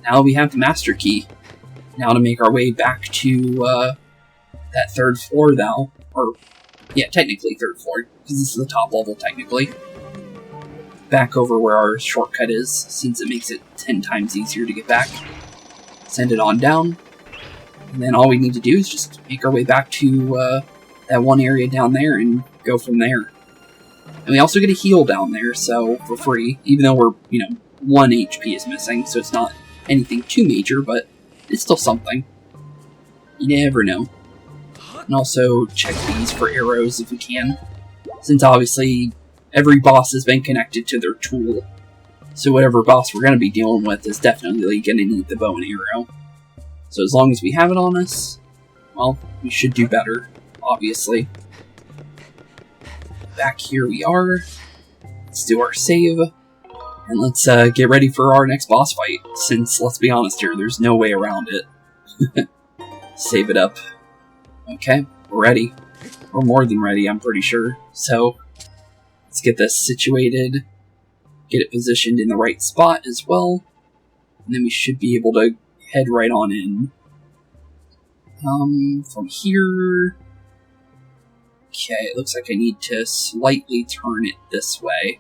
now we have the master key. Now to make our way back to, that third floor now. Or, yeah, technically third floor, because this is the top level, technically. Back over where our shortcut is, since it makes it 10 times easier to get back. Send it on down. And then all we need to do is just make our way back to, that one area down there and go from there. And we also get a heal down there, so for free, even though we're, 1 HP is missing, so it's not anything too major, but it's still something. You never know. And also check these for arrows if we can, since obviously every boss has been connected to their tool. So whatever boss we're going to be dealing with is definitely going to need the bow and arrow. So as long as we have it on us, well, we should do better, obviously. Back here we are. Let's do our save. And let's get ready for our next boss fight, since, let's be honest here, there's no way around it. Save it up. Okay, we're ready. We're more than ready, I'm pretty sure. So, let's get this situated. Get it positioned in the right spot as well. And then we should be able to head right on in. From here... Okay, it looks like I need to slightly turn it this way.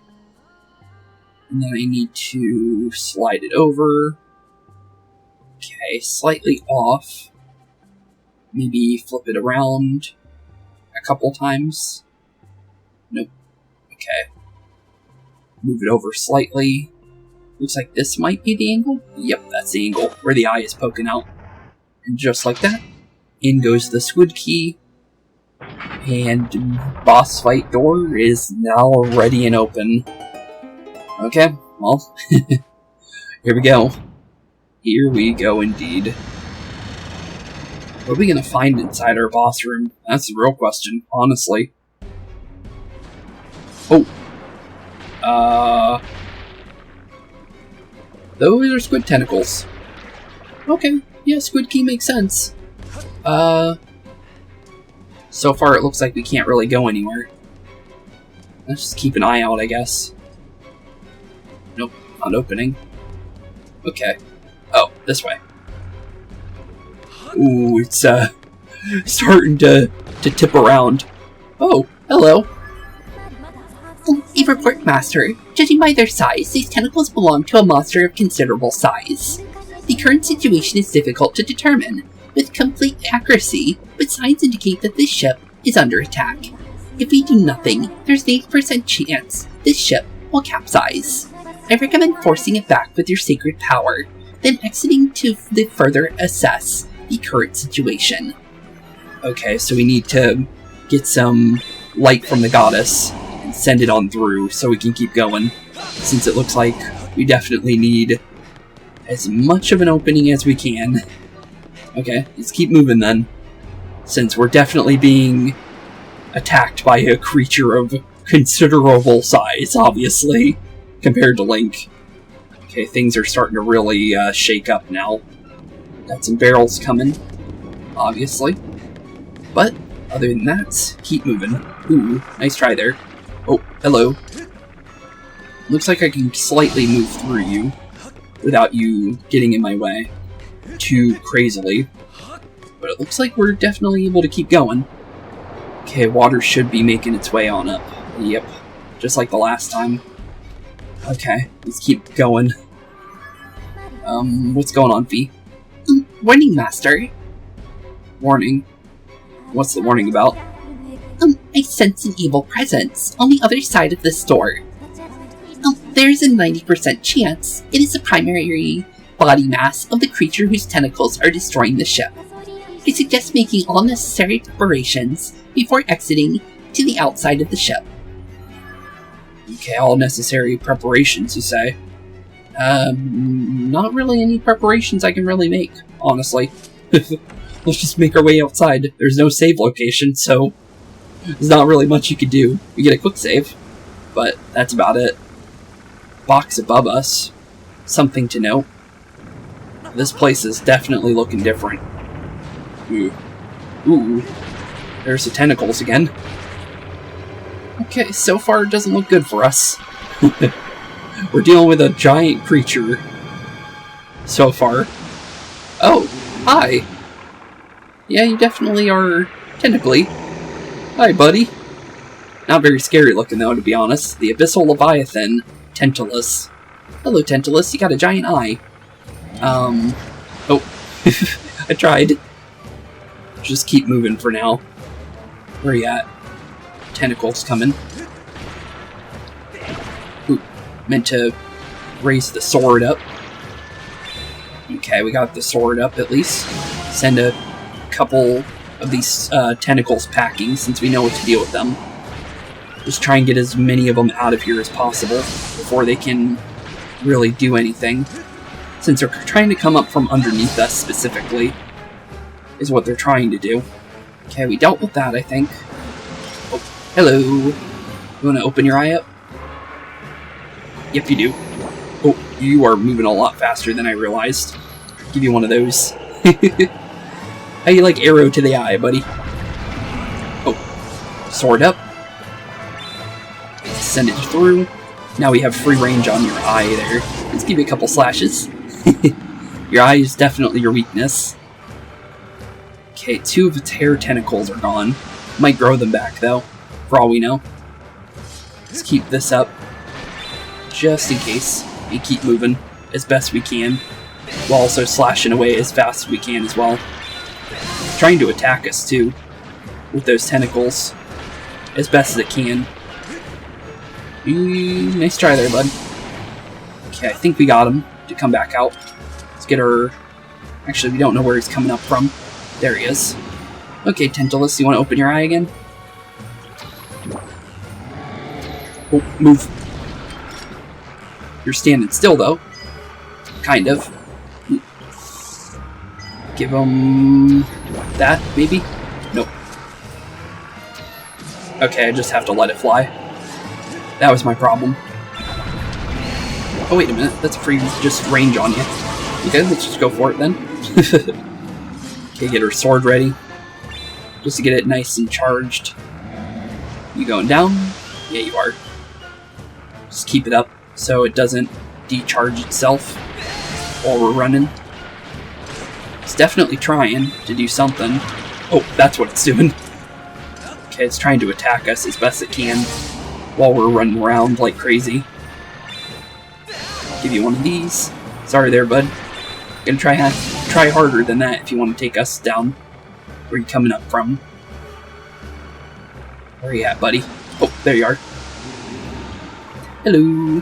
And then I need to slide it over. Okay, slightly off. Maybe flip it around. a couple times. Nope. Okay. Move it over slightly. Looks like this might be the angle. Yep, that's the angle where the eye is poking out. And just like that, in goes the squid key. And boss fight door is now ready and open. Okay, well, here we go. Here we go indeed. What are we gonna find inside our boss room? That's the real question, honestly. Oh. Those are squid tentacles. Okay, yeah, squid key makes sense. So far it looks like we can't really go anywhere. Let's just keep an eye out, I guess. Nope, not opening. Okay. Oh, this way. Ooh, it's, starting to tip around. Oh, hello. A report, Master. Judging by their size, these tentacles belong to a monster of considerable size. The current situation is difficult to determine with complete accuracy, but signs indicate that this ship is under attack. If we do nothing, there's an 8% chance this ship will capsize. I recommend forcing it back with your sacred power, then exiting to further assess the current situation. Okay, so we need to get some light from the goddess and send it on through so we can keep going, since it looks like we definitely need as much of an opening as we can. Okay, let's keep moving then, since we're definitely being attacked by a creature of considerable size, obviously, compared to Link. Okay, things are starting to really shake up now. Got some barrels coming, obviously. But, other than that, keep moving. Ooh, nice try there. Oh, hello. Looks like I can slightly move through you without you getting in my way too crazily. But it looks like we're definitely able to keep going. Okay, water should be making its way on up. Yep, just like the last time. Okay, let's keep going. What's going on, V? Warning, Master. Warning? What's the warning about? I sense an evil presence on the other side of this door. There is a 90% chance it is the primary body mass of the creature whose tentacles are destroying the ship. I suggest making all necessary preparations before exiting to the outside of the ship. Okay, all necessary preparations, you say? Not really any preparations I can really make, honestly. Let's just make our way outside. There's no save location, so there's not really much you can do. We get a quick save, but that's about it. Box above us. Something to note. This place is definitely looking different. Ooh. Ooh. There's the tentacles again. Okay, so far it doesn't look good for us. We're dealing with a giant creature. So far. Oh, hi. Yeah, you definitely are tentacly. Hi, buddy. Not very scary looking though, to be honest. The Abyssal Leviathan, Tentalus. Hello, Tentalus. You got a giant eye. Oh. I tried. Just keep moving for now. Where are you at? Tentacles coming. Ooh, meant to raise the sword up. Okay, we got the sword up at least. Send a couple of these tentacles packing since we know what to deal with them. Just try and get as many of them out of here as possible before they can really do anything. Since they're trying to come up from underneath us specifically, is what they're trying to do. Okay, we dealt with that, I think. Oh, hello. You want to open your eye up? Yep, you do. Oh, you are moving a lot faster than I realized. Give you one of those. How you like arrow to the eye, buddy? Oh, sword up. Send it through. Now we have free range on your eye there. Let's give you a couple slashes. Your eye is definitely your weakness. Okay, 2 of its hair tentacles are gone. Might grow them back, though, for all we know. Let's keep this up, just in case. We keep moving as best we can, while also slashing away as fast as we can as well. Trying to attack us, too. with those tentacles as best as it can. Nice try there, bud. Okay, I think we got him to come back out. Let's get our... Actually, we don't know where he's coming up from. There he is. Okay, Tentulus, you want to open your eye again? Oh, move. You're standing still, though. Kind of. Give him... that, maybe? Nope. Okay, I just have to let it fly. That was my problem. Oh, wait a minute. That's free just range on you. Okay, let's just go for it then. Okay, get her sword ready. Just to get it nice and charged. You going down? Yeah, you are. Just keep it up so it doesn't decharge itself while we're running. It's definitely trying to do something. Oh, that's what it's doing. Okay, it's trying to attack us as best it can while we're running around like crazy. Give you one of these. Sorry there, bud. Gonna try harder than that if you want to take us down. Where are you coming up from? Where are you at, buddy? Oh, there you are. Hello.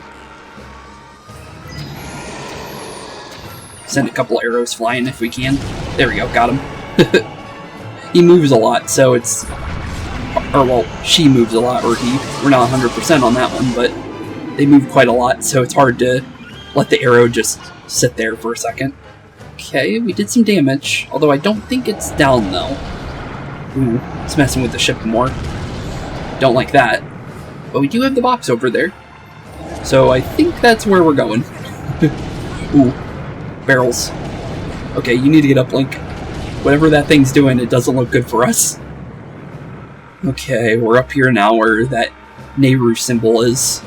Send a couple arrows flying if we can. There we go, got him. He moves a lot, so it's... Or, well, she moves a lot, or he. We're not 100% on that one, but they move quite a lot, so it's hard to let the arrow just sit there for a second. Okay, we did some damage, although I don't think it's down, though. Ooh, it's messing with the ship more. Don't like that. But we do have the box over there. So I think that's where we're going. Ooh, barrels. Okay, you need to get up, Link. Whatever that thing's doing, it doesn't look good for us. Okay, we're up here now where that Nehru symbol is.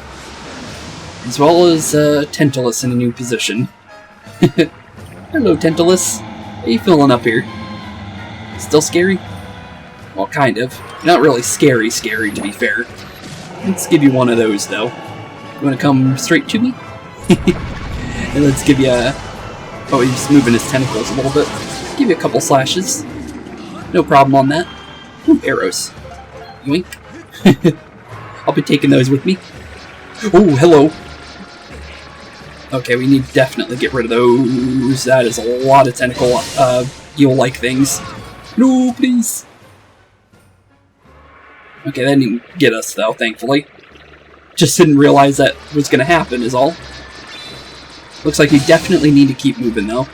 As well as Tentulus in a new position. Hello, Tentulus. How you feeling up here? Still scary? Well, kind of. Not really scary, to be fair. Let's give you one of those, though. You want to come straight to me? And let's give you a... Oh, he's moving his tentacles a little bit. Give you a couple slashes. No problem on that. Ooh, arrows. Yoink. I'll be taking those with me. Oh, hello. Okay, we need to definitely get rid of those. That is a lot of tentacle, eel-like things. No, please. Okay, that didn't get us, though, thankfully. Just didn't realize that was going to happen, is all. Looks like we definitely need to keep moving, though.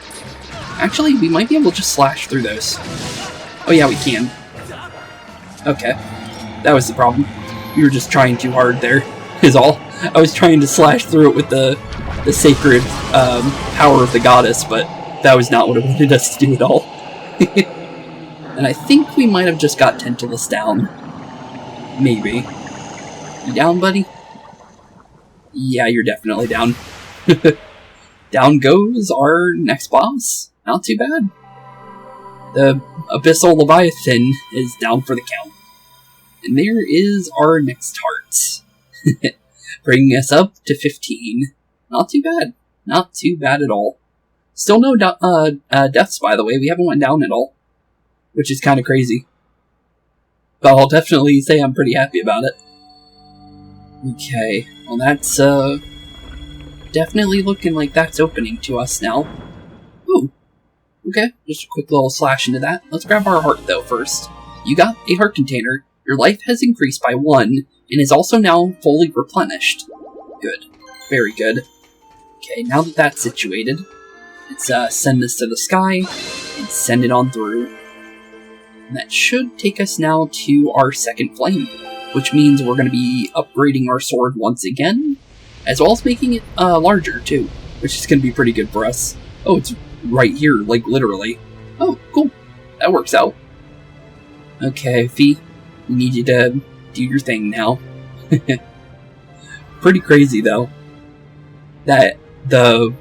Actually, we might be able to just slash through those. Oh, yeah, we can. Okay. That was the problem. We were just trying too hard there, is all. I was trying to slash through it with the sacred power of the goddess, but that was not what it wanted us to do at all. And I think we might have just got Tentulus down. Maybe. You down, buddy? Yeah, you're definitely down. Down goes our next boss. Not too bad. The Abyssal Leviathan is down for the count. And there is our next heart. Bringing us up to 15. Not too bad. Not too bad at all. Still no deaths, by the way. We haven't went down at all. Which is kind of crazy. But I'll definitely say I'm pretty happy about it. Okay. Well, that's definitely looking like that's opening to us now. Ooh. Okay. Just a quick little slash into that. Let's grab our heart, though, first. You got a heart container. Your life has increased by 1, and is also now fully replenished. Good. Very good. Okay, now that that's situated, let's send this to the sky, and send it on through. And that should take us now to our second flame, which means we're going to be upgrading our sword once again, as well as making it larger, too, which is going to be pretty good for us. Oh, it's right here, like, literally. Oh, cool. That works out. Okay, Fee. We need you to do your thing now. Pretty crazy, though. That the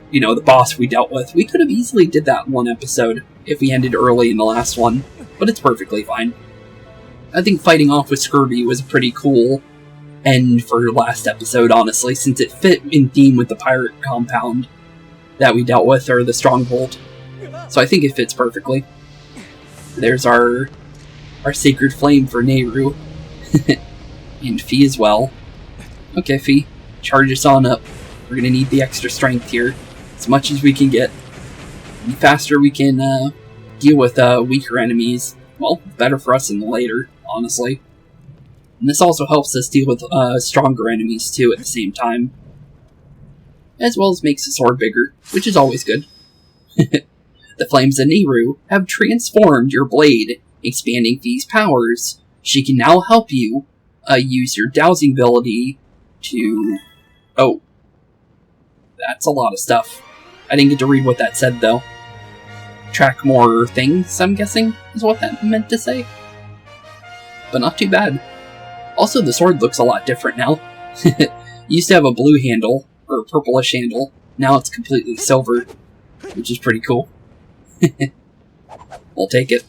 boss we dealt with, we could have easily did that in one episode if we ended early in the last one, but it's perfectly fine. I think fighting off with Scurvy was a pretty cool end for last episode, honestly, since it fit in theme with the pirate compound that we dealt with, or the stronghold. So I think it fits perfectly. There's our our sacred flame for Nehru. And Fee as well. Okay, Fee, charge us on up. We're gonna need the extra strength here, as much as we can get. The faster we can deal with weaker enemies, well, better for us in the later, honestly. And this also helps us deal with stronger enemies too at the same time. As well as makes the sword bigger, which is always good. The flames of Nehru have transformed your blade, expanding Fee's powers. She can now help you use your dowsing ability to... Oh. That's a lot of stuff. I didn't get to read what that said, though. Track more things, I'm guessing, is what that meant to say. But not too bad. Also, the sword looks a lot different now. It used to have a blue handle, or a purplish handle. Now it's completely silver, which is pretty cool. We'll take it.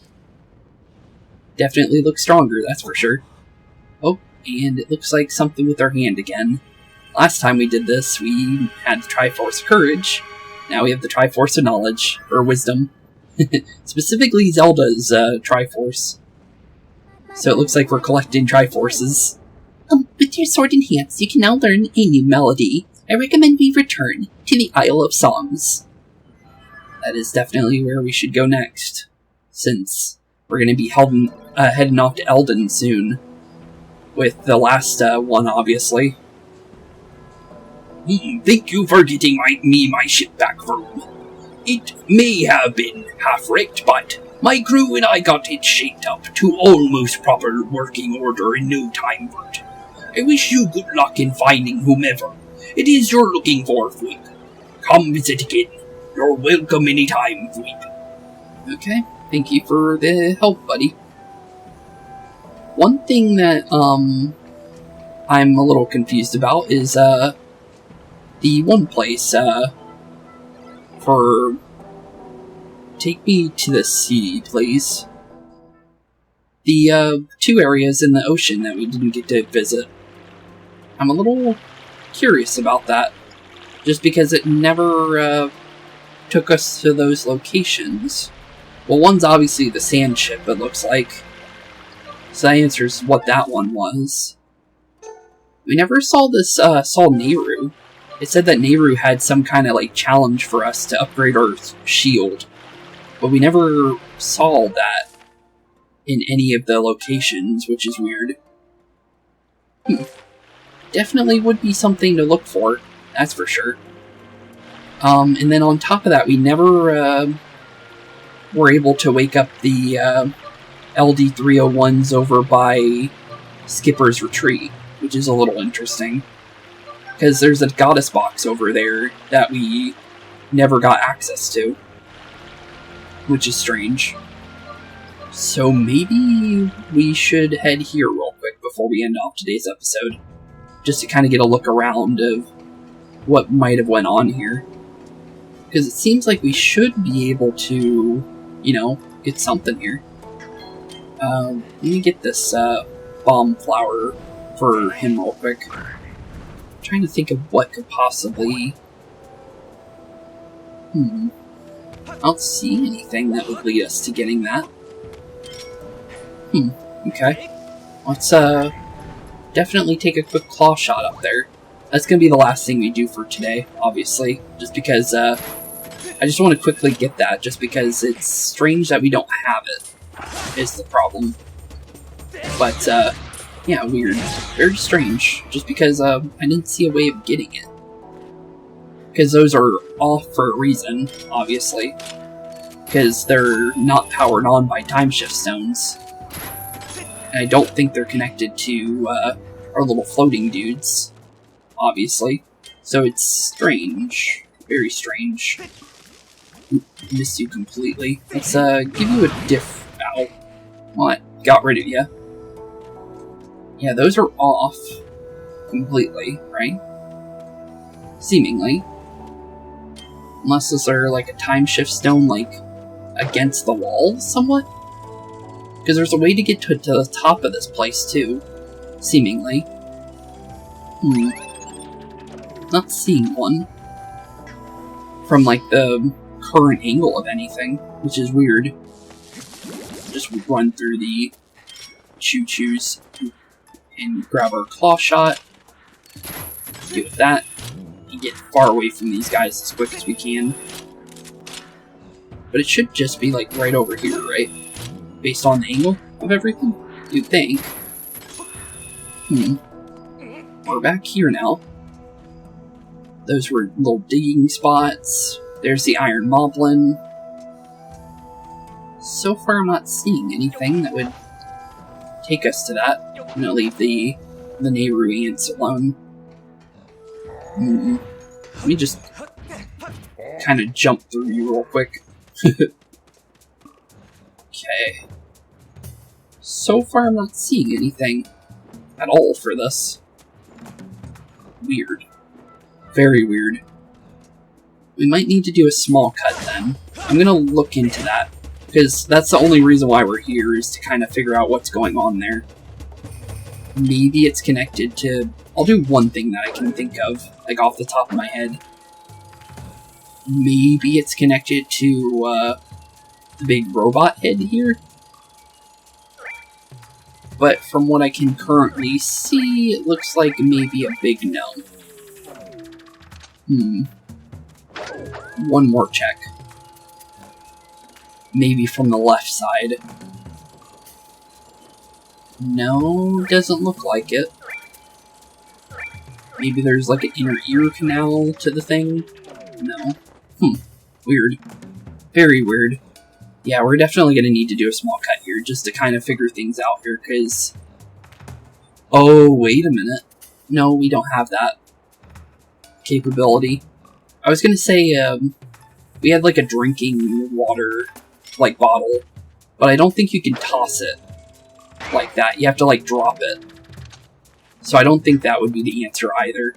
Definitely looks stronger, that's for sure. Oh, and it looks like something with our hand again. Last time we did this, we had the Triforce of Courage. Now we have the Triforce of Knowledge, or Wisdom. Specifically Zelda's Triforce. So it looks like we're collecting Triforces. With your sword in hand, you can now learn a new melody. I recommend we return to the Isle of Songs. That is definitely where we should go next, since we're going to be heading off to Eldon soon, with the last one, obviously. Thank you for getting my ship back, Vern. It may have been half-wrecked, but my crew and I got it shaped up to almost proper working order in no time, Vert. I wish you good luck in finding whomever it is you're looking for, Fleet. Come visit again. You're welcome anytime, Fleet. Okay, thank you for the help, buddy. One thing that, I'm a little confused about is, the one place, for... Take me to the sea, please. The, two areas in the ocean that we didn't get to visit. I'm a little curious about that, just because it never, took us to those locations. Well, one's obviously the sand ship, it looks like. So that answers what that one was. We never saw this, saw Nehru. It said that Nehru had some kind of, like, challenge for us to upgrade our shield. But we never saw that in any of the locations, which is weird. Definitely would be something to look for, that's for sure. And then on top of that, we never were able to wake up the LD301s over by Skipper's Retreat, which is a little interesting. Because there's a goddess box over there that we never got access to, which is strange. So maybe we should head here real quick before we end off today's episode, just to kind of get a look around of what might have went on here. Because it seems like we should be able to, you know, get something here. Let me get this bomb flower for him real quick. I'm trying to think of what could possibly... I don't see anything that would lead us to getting that. Okay. Let's definitely take a quick claw shot up there. That's gonna be the last thing we do for today, obviously. Just because, I just want to quickly get that, just because it's strange that we don't have it, is the problem. But, yeah, weird. Very strange, just because, I didn't see a way of getting it. Because those are off for a reason, obviously. Because they're not powered on by time shift stones. And I don't think they're connected to, our little floating dudes. Obviously. So it's strange. Very strange. Oop, missed you completely. Let's give you a diff... Ow. What? Got rid of you. Yeah, those are off. Completely, right? Seemingly. Unless those are like a time shift stone, like, against the wall somewhat? Because there's a way to get to the top of this place, too. Seemingly. Not seeing one. From, like, the current angle of anything, which is weird. Just run through the choose and grab our claw shot. Do that. And get far away from these guys as quick as we can. But it should just be like right over here, right? Based on the angle of everything, you'd think. We're back here now. Those were little digging spots. There's the iron moblin. So far I'm not seeing anything that would take us to that. I'm gonna leave the Nehru ants alone. Let me just kind of jump through you real quick. Okay. So far I'm not seeing anything at all for this. Weird. Very weird. We might need to do a small cut then. I'm gonna look into that, because that's the only reason why we're here, is to kind of figure out what's going on there. Maybe it's connected to... I'll do one thing that I can think of, like off the top of my head. Maybe it's connected to the big robot head here. But from what I can currently see, it looks like maybe a big no. One more check. Maybe from the left side. No, doesn't look like it. Maybe there's like an inner ear canal to the thing? No. Weird. Very weird. Yeah, we're definitely going to need to do a small cut here, just to kind of figure things out here, because... Oh, wait a minute. No, we don't have that capability. I was going to say, we had like a drinking water, like, bottle, but I don't think you can toss it like that. You have to, like, drop it. So I don't think that would be the answer either.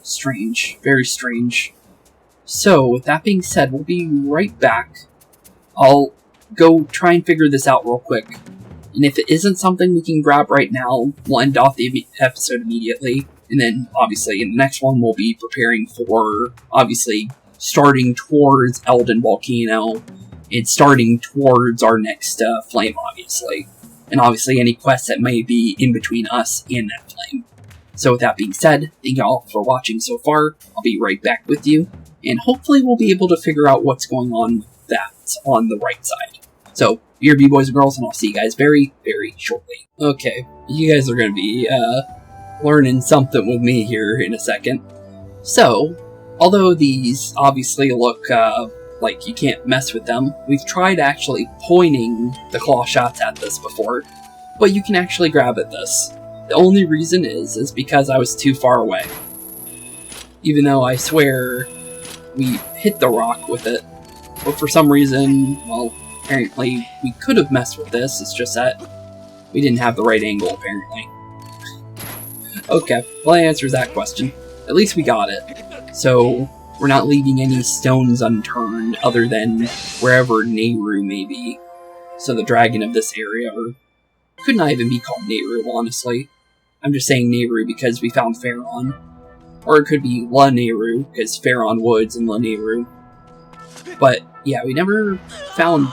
Strange. Very strange. So, with that being said, we'll be right back. I'll go try and figure this out real quick. And if it isn't something we can grab right now, we'll end off the episode immediately. And then, obviously, in the next one, we'll be preparing for, obviously, starting towards Elden Volcano. And starting towards our next flame, obviously. And obviously, any quests that may be in between us and that flame. So with that being said, thank you all for watching so far. I'll be right back with you. And hopefully we'll be able to figure out what's going on with that on the right side. So, you're B-boys and girls, and I'll see you guys very, very shortly. Okay, you guys are going to be learning something with me here in a second. So, although these obviously look like you can't mess with them, we've tried actually pointing the claw shots at this before, but you can actually grab at this. The only reason is because I was too far away. Even though I swear we hit the rock with it. But for some reason, well, apparently we could have messed with this, it's just that we didn't have the right angle, apparently. Okay, well that answers that question. At least we got it. So, we're not leaving any stones unturned other than wherever Nehru may be. So the dragon of this area, or could not even be called Nehru, honestly. I'm just saying Nehru because we found Pharaon. Or it could be La Nehru, because Pharaon Woods and La Nehru. But, yeah, we never found...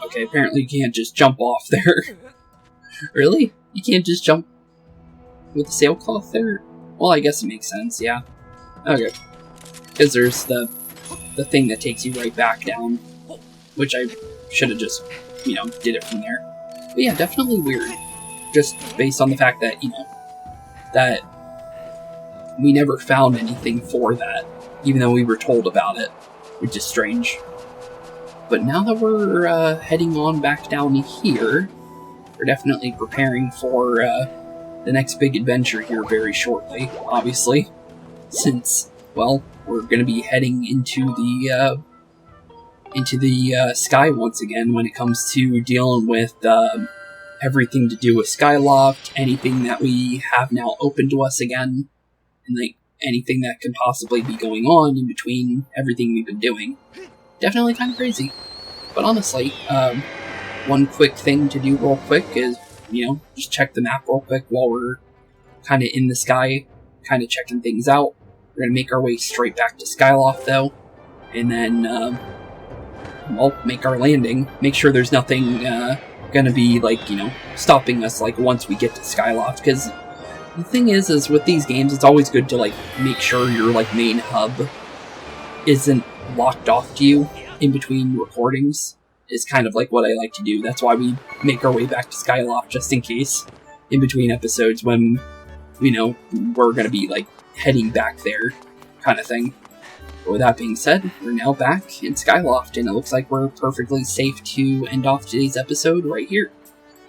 Okay, apparently you can't just jump off there. Really? You can't just jump with the sailcloth there? Well, I guess it makes sense, yeah. Okay. Because there's the thing that takes you right back down. Which I should have just, you know, did it from there. But yeah, definitely weird. Just based on the fact that, you know, that we never found anything for that. Even though we were told about it. Which is strange. But now that we're heading on back down here, we're definitely preparing for the next big adventure here very shortly, obviously. Since, well, we're going to be heading into the sky once again when it comes to dealing with everything to do with Skyloft, anything that we have now open to us again, and like anything that could possibly be going on in between everything we've been doing. Definitely kind of crazy. But honestly, one quick thing to do real quick is, you know, just check the map real quick while we're kind of in the sky, kind of checking things out. We're going to make our way straight back to Skyloft, though, and then, well, make our landing. Make sure there's nothing gonna be, like, you know, stopping us, like, once we get to Skyloft, because the thing is with these games, it's always good to, like, make sure your, like, main hub isn't locked off to you in between recordings, is kind of, like, what I like to do. That's why we make our way back to Skyloft, just in case, in between episodes, when, you know, we're gonna be, like, heading back there, kind of thing. But with that being said, we're now back in Skyloft, and it looks like we're perfectly safe to end off today's episode right here.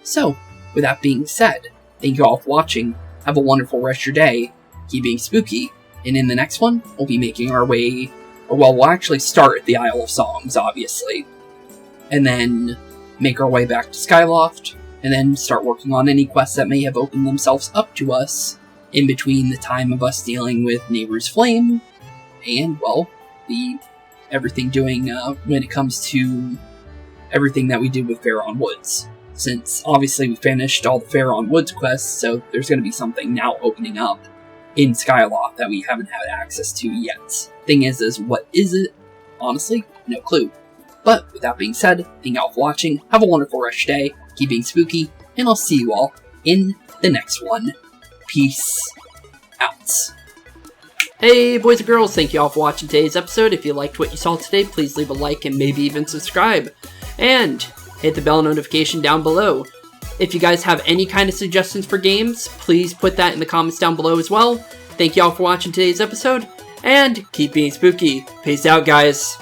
So, with that being said, thank you all for watching, have a wonderful rest of your day, keep being spooky, and in the next one, we'll be making our way, or well, we'll actually start at the Isle of Songs, obviously, and then make our way back to Skyloft, and then start working on any quests that may have opened themselves up to us in between the time of us dealing with Neighbor's Flame, and, well, everything doing when it comes to everything that we did with Faron Woods. Since, obviously, we finished all the Faron Woods quests, so there's going to be something now opening up in Skyloft that we haven't had access to yet. Thing is what is it? Honestly, no clue. But, with that being said, thank you all for watching, have a wonderful rest of your day, keep being spooky, and I'll see you all in the next one. Peace out. Hey boys and girls, thank you all for watching today's episode. If you liked what you saw today, please leave a like and maybe even subscribe. And hit the bell notification down below. If you guys have any kind of suggestions for games, please put that in the comments down below as well. Thank you all for watching today's episode, and keep being spooky. Peace out, guys.